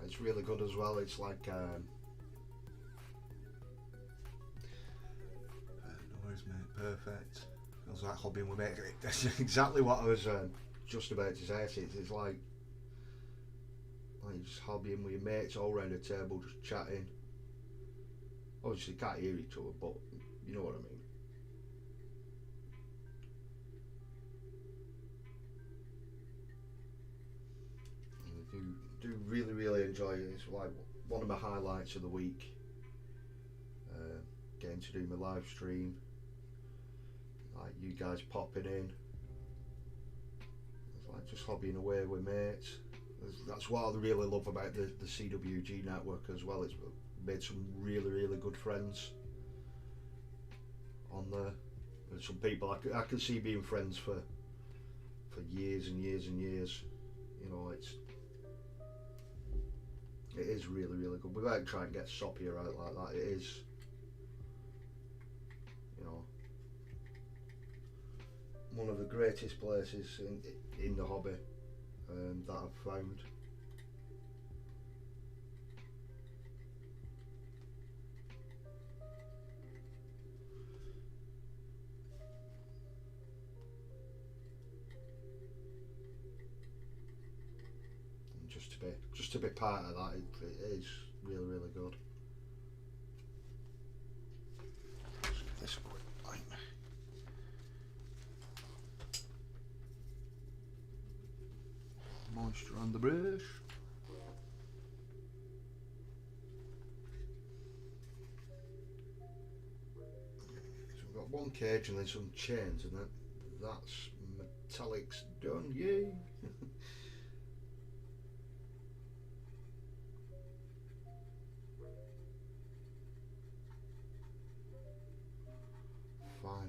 It's really good as well. It's like no worries, mate. Perfect. I was like hobbying with mates. That's exactly what I was just about to say. It's like just hobbying with your mates all around the table, just chatting. Obviously, you can't hear each other, but you know what I mean. Do really enjoy it. It's like one of my highlights of the week, getting to do my live stream, like you guys popping in. It's like just hobbying away with mates. That's what I really love about the CWG network as well. It's made some really good friends on there. There's some people I can see being friends for years and years and years. You know, it is really good. Without trying to get soppy or out like that, it is, you know, one of the greatest places in the hobby that I've found. Just to be part of that, it is really good. Let's give this a quick bite. Moisture on the brush. So we've got one cage and then some chains, and that's metallics done. Yay! Finally.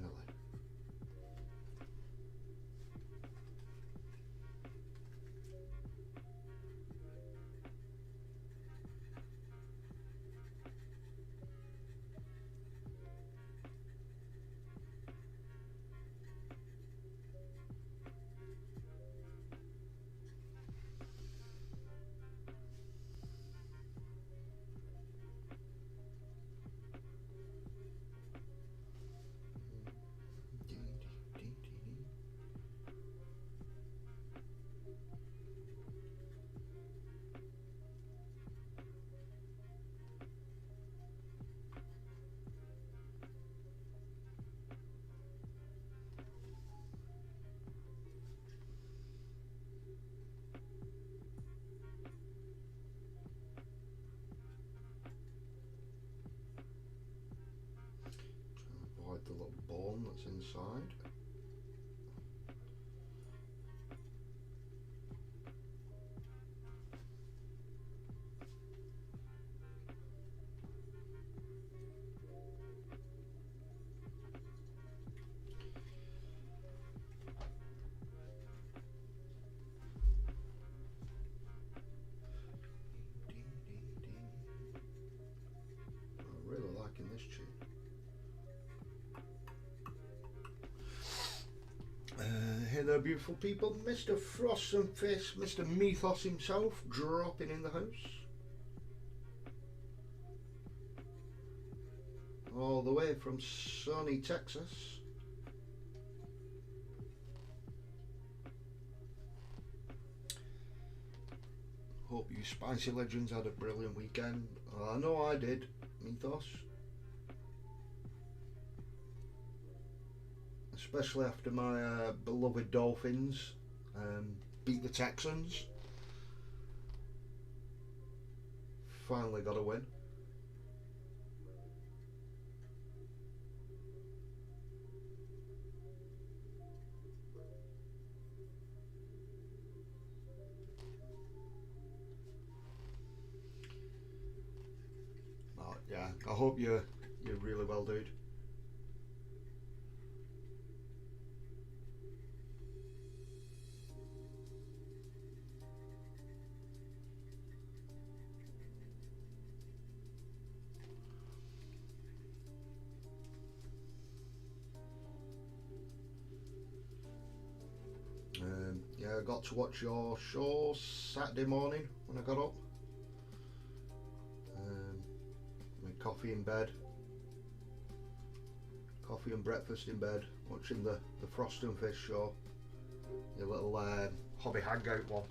what's inside. I'm really liking this tune. Hey there, beautiful people. Mr. Frost and Fist, Mr. Mythos himself, dropping in the house. All the way from sunny Texas. Hope you Spicy Legends had a brilliant weekend. I know I did, Mythos. Especially after my beloved Dolphins beat the Texans. Finally got a win. Oh, yeah, I hope you're really well, dude. Yeah, I got to watch your show Saturday morning when I got up. My coffee in bed, coffee and breakfast in bed, watching the Frost and Fish show, your little hobby hangout one.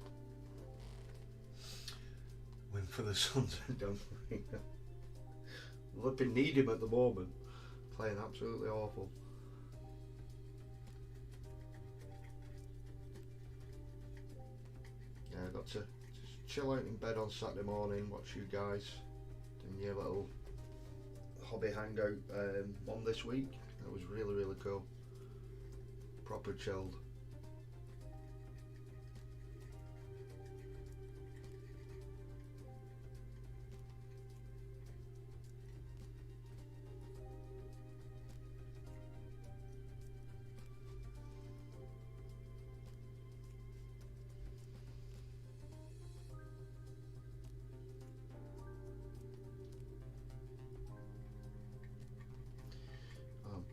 Win for the Suns, don't worry. Flipping need him at the moment, playing absolutely awful. Yeah, I got to just chill out in bed on Saturday morning, watch you guys doing your little hobby hangout one this week. That was really, really cool. Proper chilled.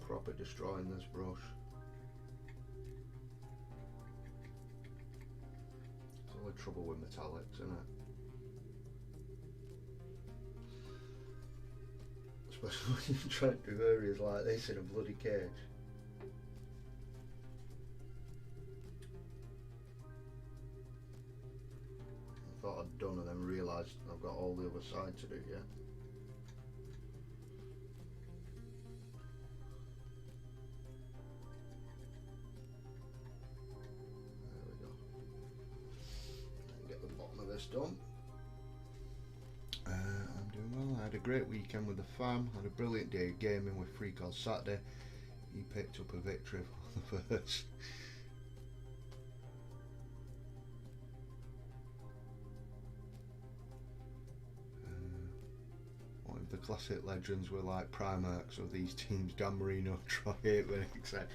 Proper destroying this brush. It's only trouble with metallics, isn't it? Especially when you're trying to do areas like this in a bloody cage. I thought I'd done and then realised I've got all the other side to do, yeah. Done. I'm doing well. I had a great weekend with the fam, had a brilliant day of gaming with Freak on Saturday. He picked up a victory for the first. What if the classic legends were like Primarchs of these teams, Dan Marino, Troy Aikman, etc.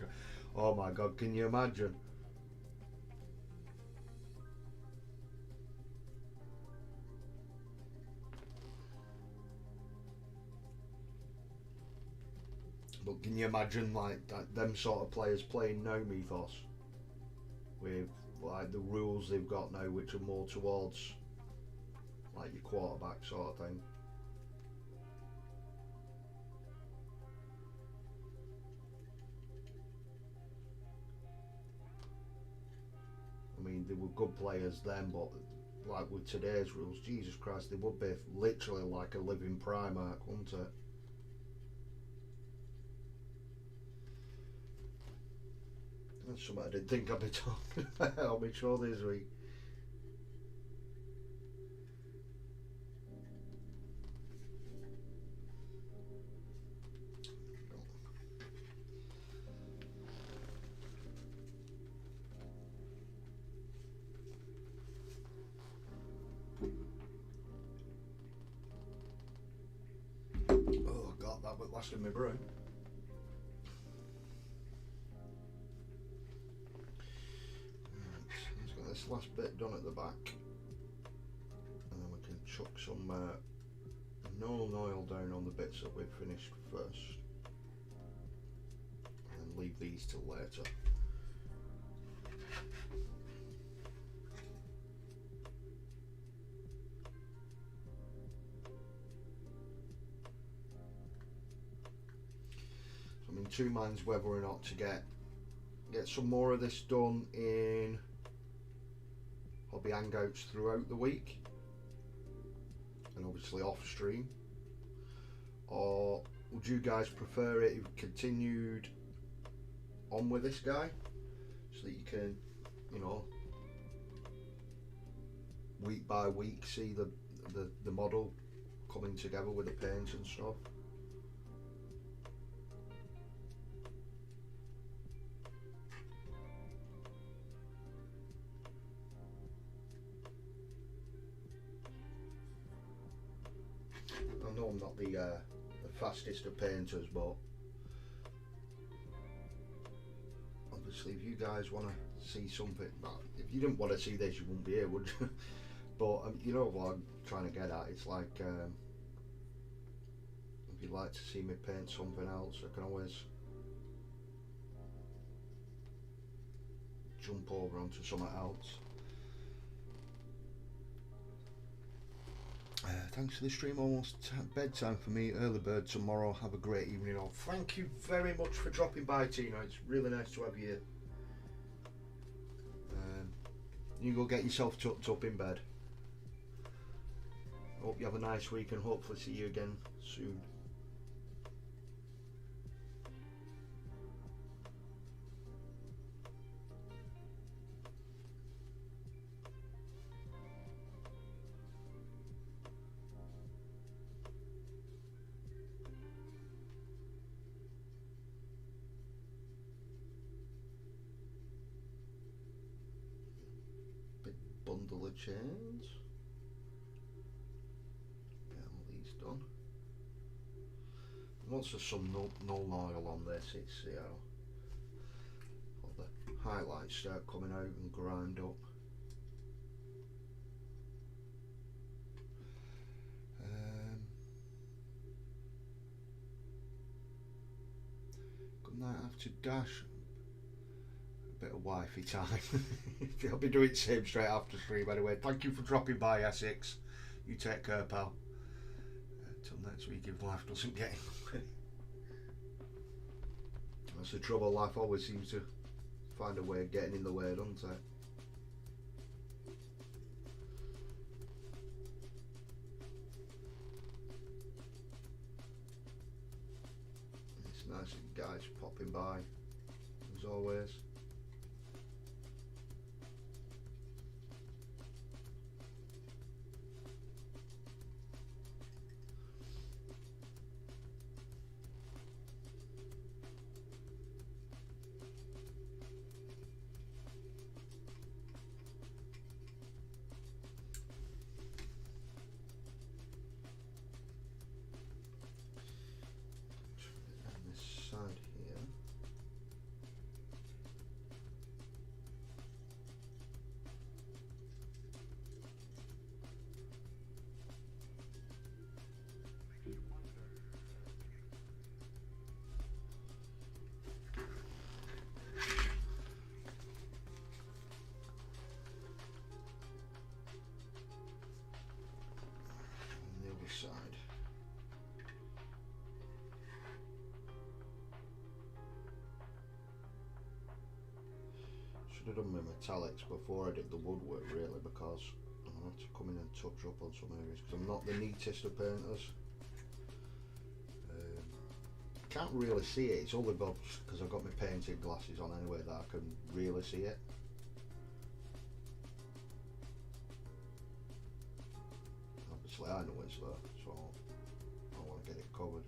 Oh my god, can you imagine? But can you imagine like them sort of players playing now Mythos with like the rules they've got now, which are more towards like your quarterback sort of thing. I mean, they were good players then, but like with today's rules, Jesus Christ, they would be literally like a living Primarch, wouldn't it? That's something I didn't think I'd be talking about on my show this week. but lasted my brew. Let's get this last bit done at the back, and then we can chuck some Nolan oil down on the bits that we've finished first, and leave these till later. So I'm in two minds whether or not to get some more of this done in hobby hangouts throughout the week, and obviously off stream, or would you guys prefer it if you continued on with this guy so that you can, you know, week by week see the model coming together with the paint and stuff? I know I'm not the fastest of painters, but obviously if you guys want to see something, well, if you didn't want to see this you wouldn't be here, would you? But you know what I'm trying to get at, it's like if you'd like to see me paint something else, I can always jump over onto something else. Thanks for the stream. Almost bedtime for me. Early bird tomorrow. Have a great evening all. Thank you very much for dropping by, Tina. It's really nice to have you here. You go get yourself tucked up in bed. Hope you have a nice week and hopefully see you again soon. Bundle of chains. Get all these done. Once there's some null oil on this, it's, you know, all the highlights start coming out and grind up. Good night after dash. Bit of wifey time. I'll be doing the same straight after stream anyway. Thank you for dropping by, Essex. You take care, pal. Until next week, if life doesn't get in the way. That's the trouble, life always seems to find a way of getting in the way, doesn't it? It's nice that guys popping by, as always. Side. Should have done my metallics before I did the woodwork, really, because I had to come in and touch up on some areas because I'm not the neatest of painters. Can't really see it. It's only because I've got my painted glasses on anyway that I can really see it. Obviously I know it's there, so I want to get it covered.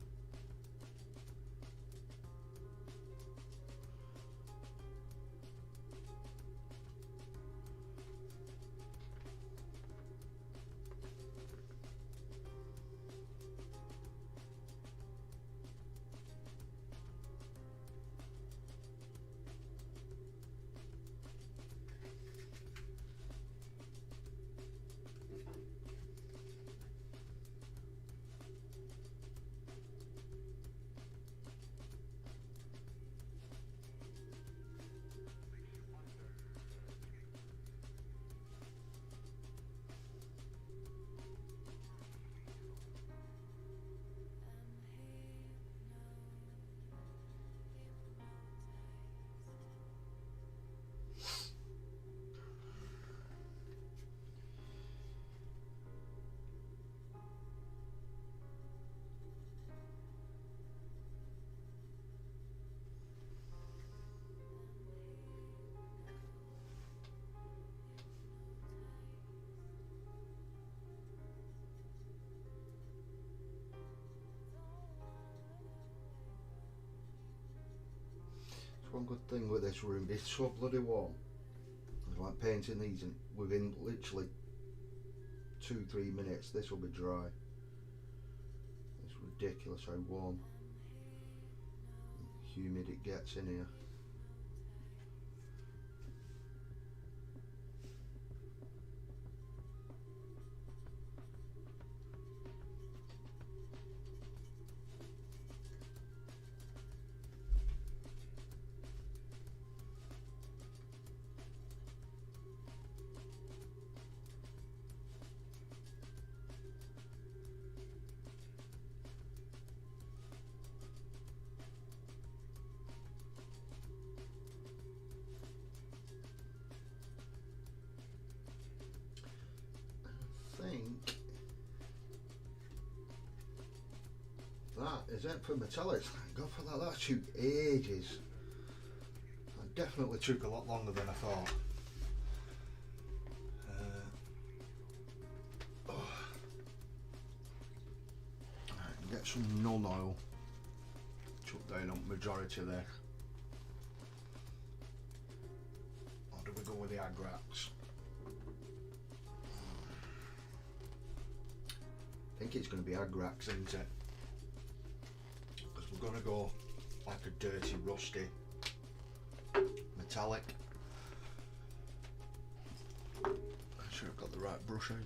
one good thing with this room, it's so bloody warm. It's like painting these and within literally 2-3 minutes this will be dry. It's ridiculous how warm and humid it gets in here. That is it for metallics. Thank God for that. That took ages. That definitely took a lot longer than I thought. Right, get some nun oil. Chuck down on majority there. Or do we go with the Agrax? I think it's going to be Agrax, isn't it? Because we're going to go like a dirty, rusty metallic. I'm sure I've got the right brush out.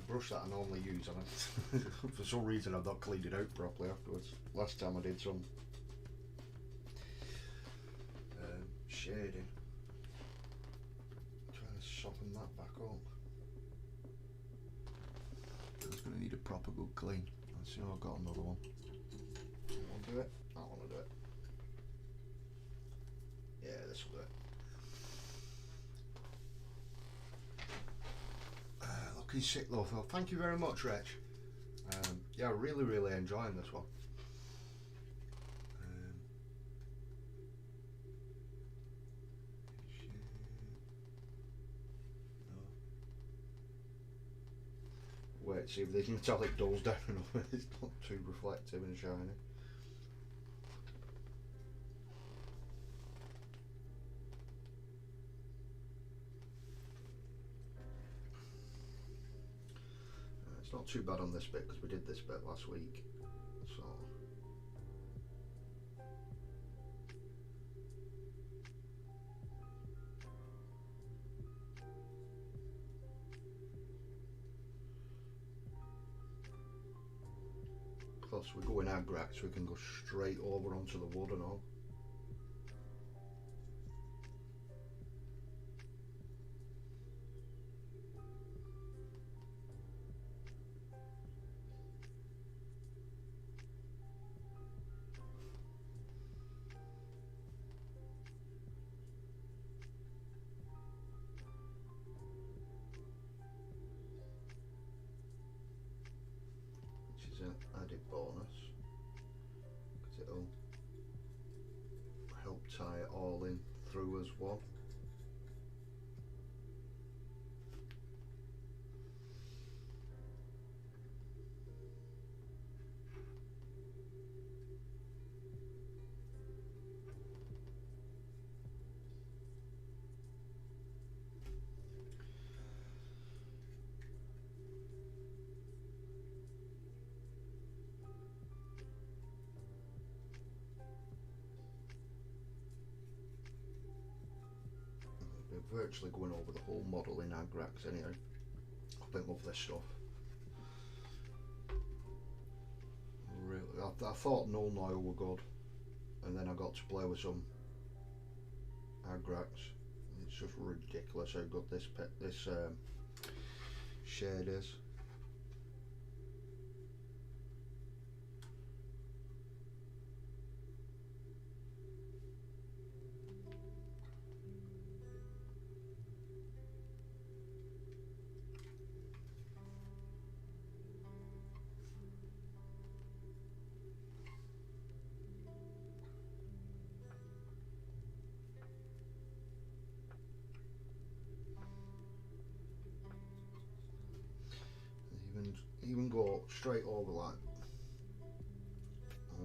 Brush that I normally use on it. For some reason I've not cleaned it out properly afterwards. Last time I did some shading. Trying to soften that back up. It's going to need a proper good clean. Let's see if I've got another one. I want to do it. I want to do it. Yeah, this will do it. He's sick though, Phil. Thank you very much, Rich. Yeah, really enjoying this one. Wait, see if this metallic dulls down enough. It's not too reflective and shiny. Not too bad on this bit because we did this bit last week, so plus we go in Agrax, we can go straight over onto the wood and all. Added bonus because it'll help tie it all in through as one. Virtually going over the whole model in Agrax anyway. I think love this stuff. Really, I thought Null Oil were good, and then I got to play with some Agrax. It's just ridiculous how good this shade is. straight over like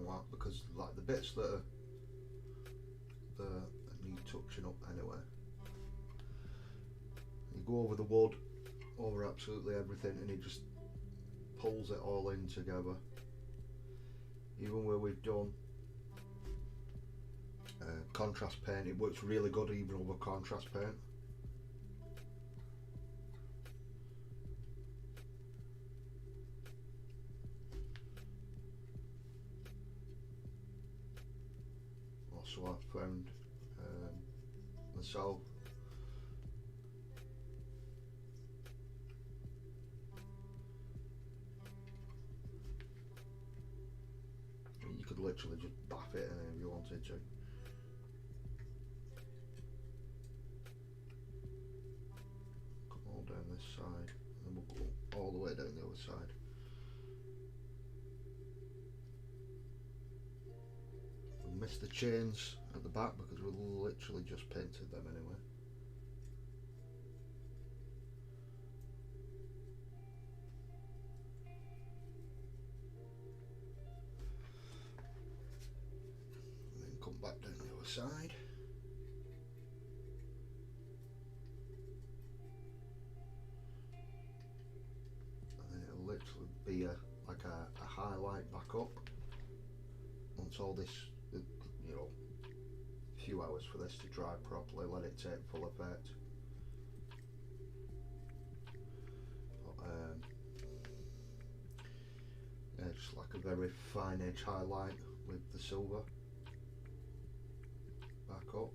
that, because like the bits that need touching up anyway. You go over the wood, over absolutely everything, and it just pulls it all in together. Even where we've done contrast paint, it works really good even over contrast paint. Also, I found myself you could literally just baff it in if you wanted to. Come all down this side, and we'll go all the way down the other side. We missed the chains at the back because we literally just painted them anyway. And then come back down the other side. And then it'll literally be like a highlight back up once all this, you know, a few hours for this to dry properly, let it take full effect. But, yeah, just like a very fine edge highlight with the silver back up.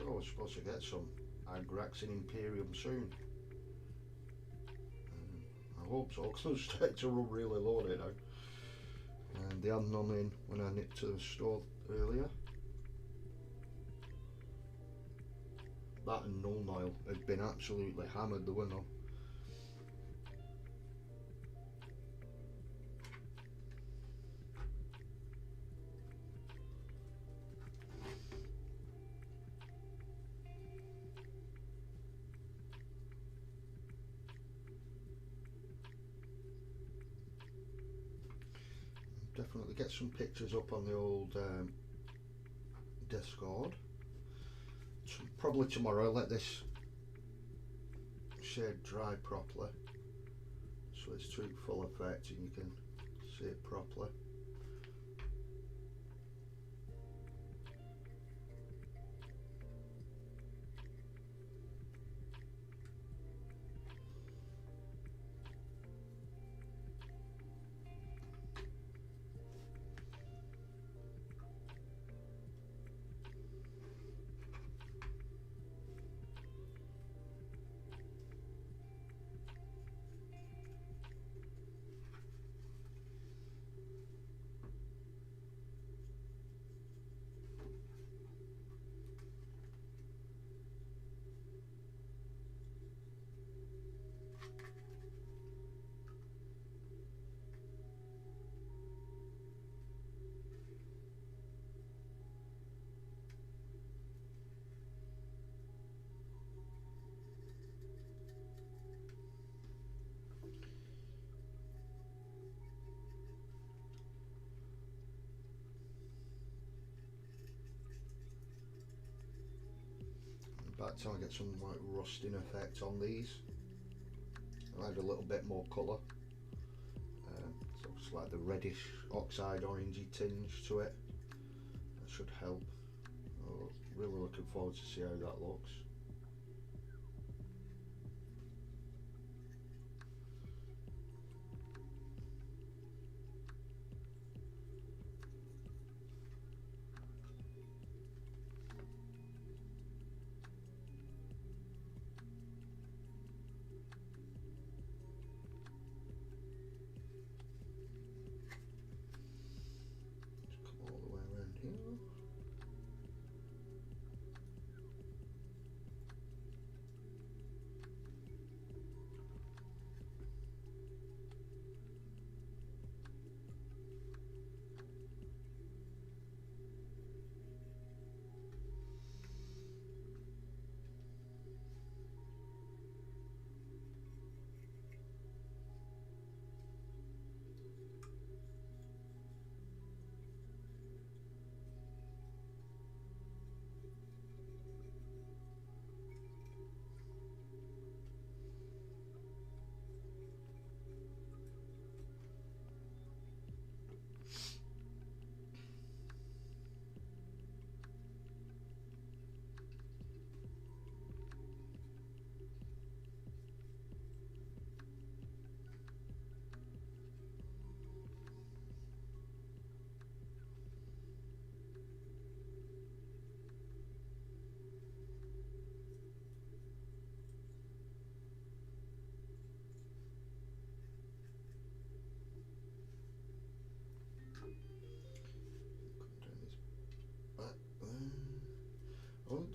We're supposed to get some Agrax in Imperium soon. I hope so, because those stakes are really low now. And they had none in when I nipped to the store earlier. That and Null Nile had been absolutely hammered, the winner. Definitely get some pictures up on the old Discord. So probably tomorrow I'll let this shade dry properly so it's to full effect and you can see it properly. Back till I get some like rusting effect on these. I'll add a little bit more colour. So it's like the reddish oxide orangey tinge to it. That should help. Oh, really looking forward to see how that looks.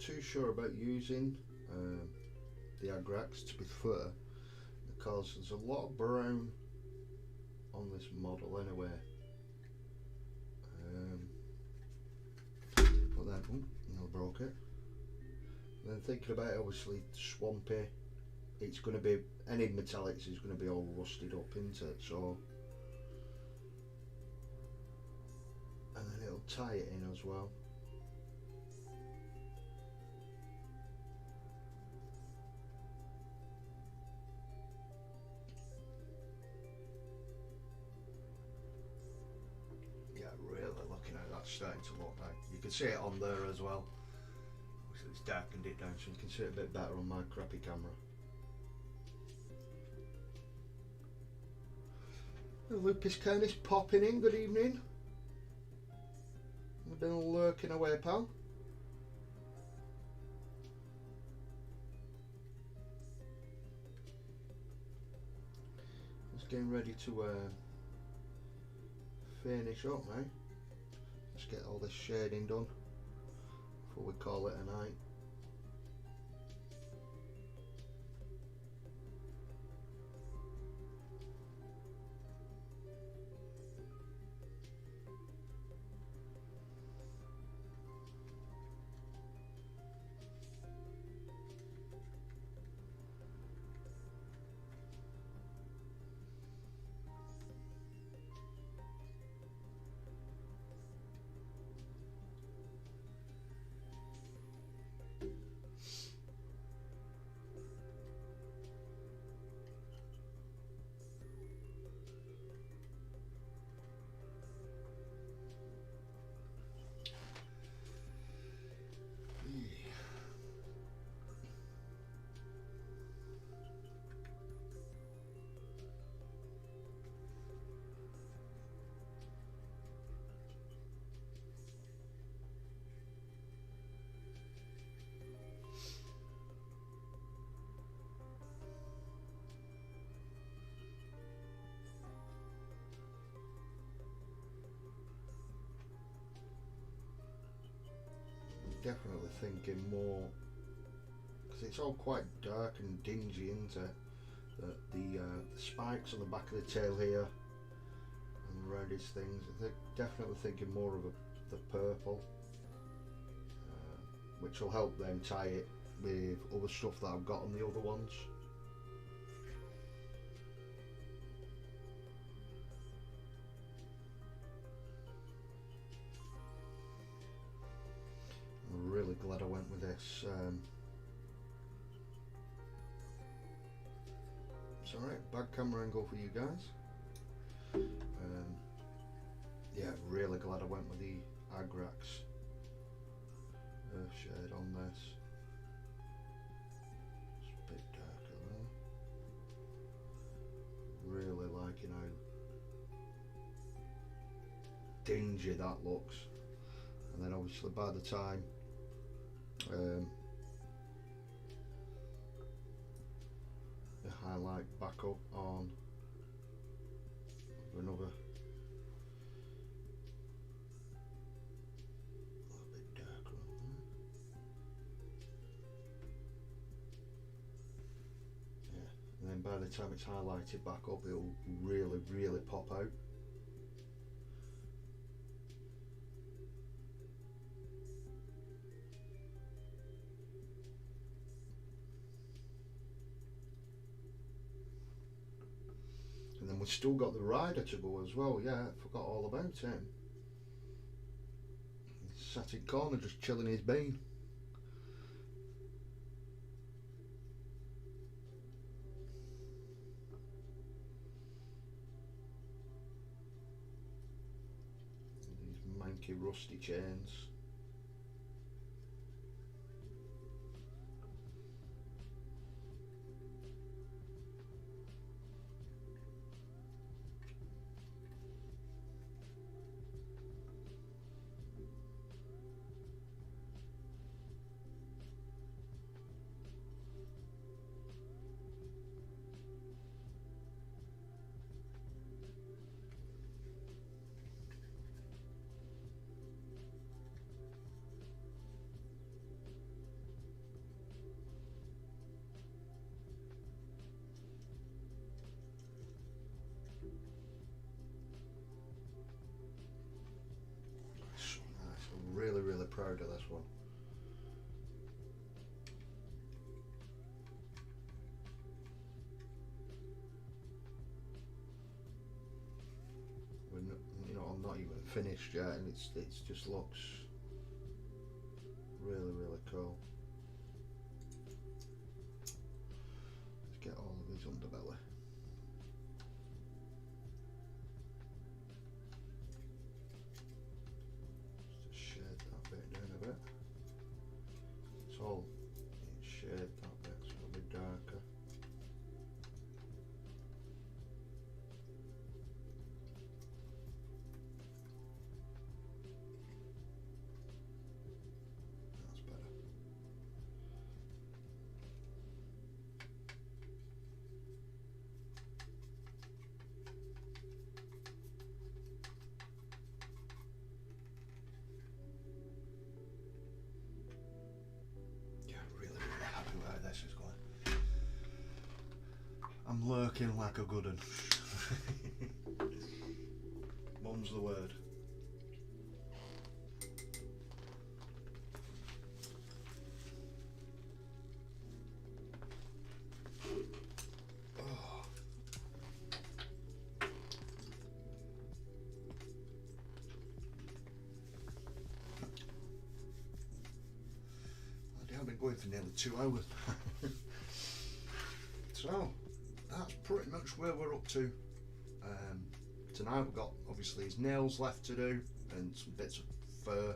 too sure about using the ORRUK, to be fair, because there's a lot of brown on this model anyway. But then, nearly broke it. And then thinking about it, obviously swampy, it's going to be, any metallics is going to be all rusted up, isn't it? So, and then it'll tie it in as well. Yeah, really looking at that, starting to look now. You can see it on there as well. Obviously it's darkened it down so you can see it a bit better on my crappy camera. Lupus Canis popping in, good evening. I've been lurking away, pal. Just getting ready to finish up now. Let's get all this shading done before we call it a night. Definitely thinking more, because it's all quite dark and dingy, isn't it? The spikes on the back of the tail here and the reddish things, they're definitely thinking more of the purple, which will help them tie it with other stuff that I've got on the other ones. I'm really glad I went with this. It's alright, bad camera angle for you guys. Yeah, really glad I went with the ORRUK earth shade on this. It's a bit darker though. Really liking how dingy that looks. And then obviously by the time the highlight back up on another a little bit darker on there. Yeah, and then by the time it's highlighted back up, it'll really pop out. And then we've still got the rider to go as well. Yeah, I forgot all about him. He's sat in corner just chilling his bean. These manky rusty chains. proud of this one. We're not, you know, I'm not even finished yet, and it's just looks really cool. Let's get all of his underbelly. Just shade that bit down a bit. It's all shade that bit, so it'll be darker. That's better. Happy where this is going. I'm lurking like a good un. Mum's the word. I've been going for nearly 2 hours. So that's pretty much where we're up to. Tonight we've got obviously his nails left to do and some bits of fur,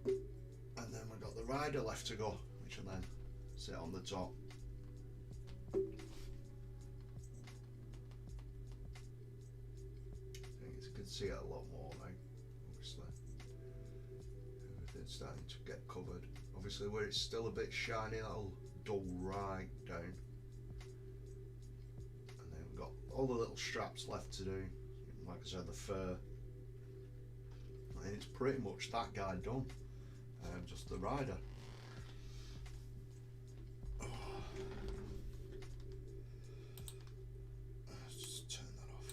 and then we've got the rider left to go, which will then sit on the top. I think you can see it a lot more now, obviously. Everything's starting to get covered. Obviously where it's still a bit shiny, that'll dull right down. And then we've got all the little straps left to do, like I said, the fur. And it's pretty much that guy done, just the rider. Let's just turn that off.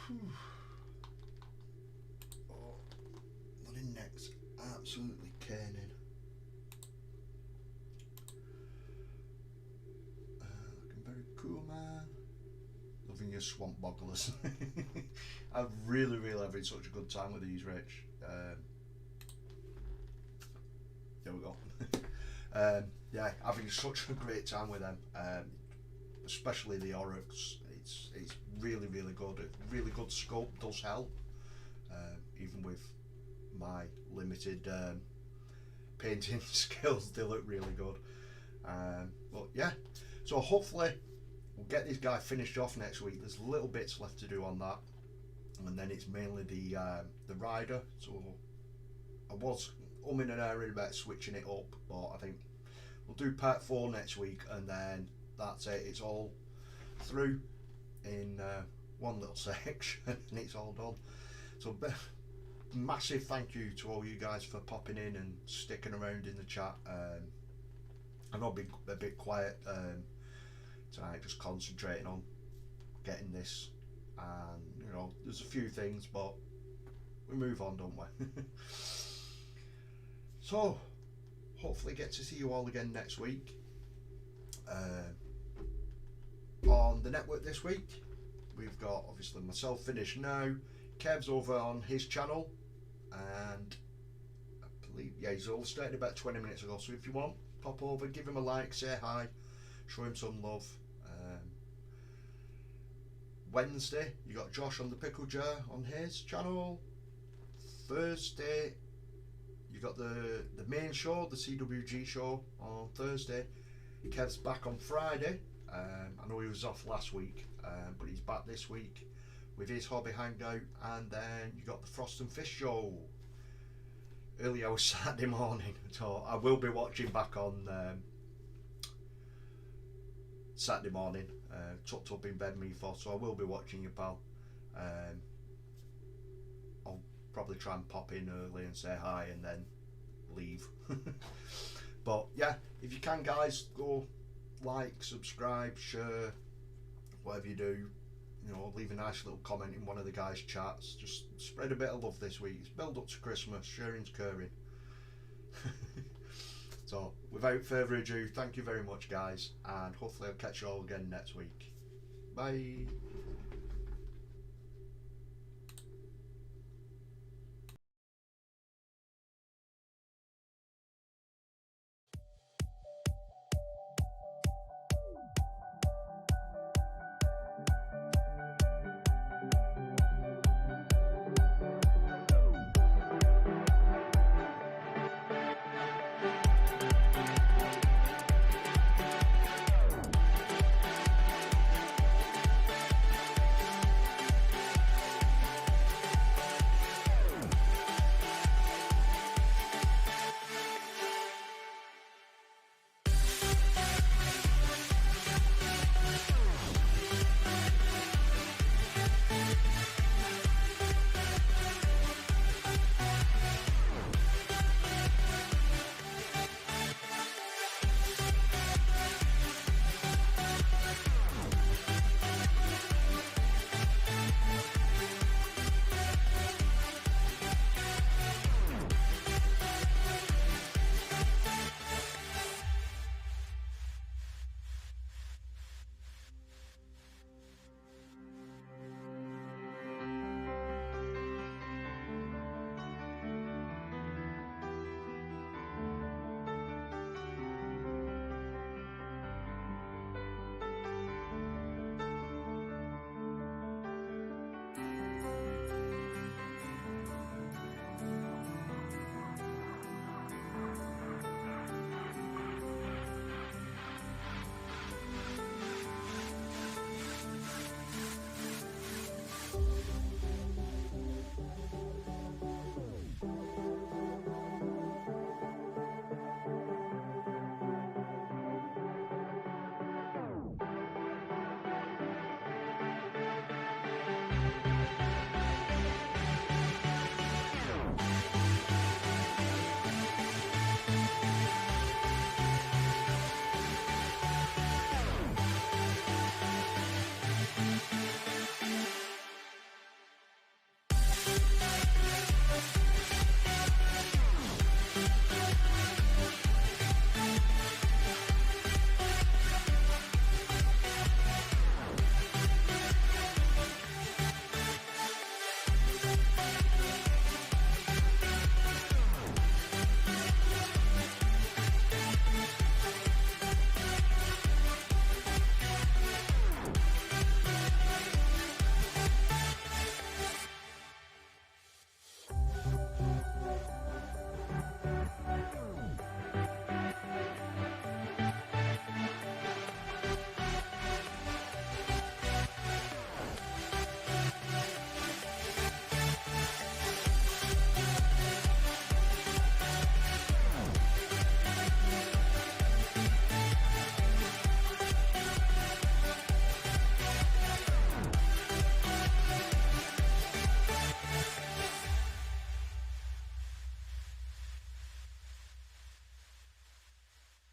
Whew. Oh, bloody neck's absolutely caning. Looking very cool, man. Loving your swamp bogglers. I've really having such a good time with these, Rich. There we go. Yeah, having such a great time with them, especially the ORRUKs. It's really good. A really good sculpt does help, even with my limited painting skills. They look really good. But yeah, so hopefully we'll get this guy finished off next week. There's little bits left to do on that, and then it's mainly the rider. So I was umming and ahhing about switching it up, but I think we'll do part 4 next week, and then that's it. It's all through in one little section, and it's all done. So massive thank you to all you guys for popping in and sticking around in the chat. I know I've been a bit quiet tonight, just concentrating on getting this, and you know, there's a few things, but we move on, don't we? So hopefully get to see you all again next week. On the network this week we've got obviously myself finished now, Kev's over on his channel, and I believe, yeah, he's all started about 20 minutes ago, so if you want, pop over, give him a like, say hi, show him some love. Wednesday you got Josh on the Pickle Jar on his channel. Thursday you got the main show, the CWG show on Thursday. Kev's back on Friday. I know he was off last week, but he's back this week with his hobby hangout. And then you got the Frost and Fish show early hours Saturday morning. So I will be watching back on Saturday morning, tucked up in bed me for, so I will be watching you, pal. I'll probably try and pop in early and say hi and then leave. But yeah, if you can, guys, go like, subscribe, share, whatever you do, you know, leave a nice little comment in one of the guys' chats. Just spread a bit of love this week. It's build up to Christmas. Sharing's caring. So, without further ado, thank you very much, guys, and hopefully I'll catch you all again next week. Bye.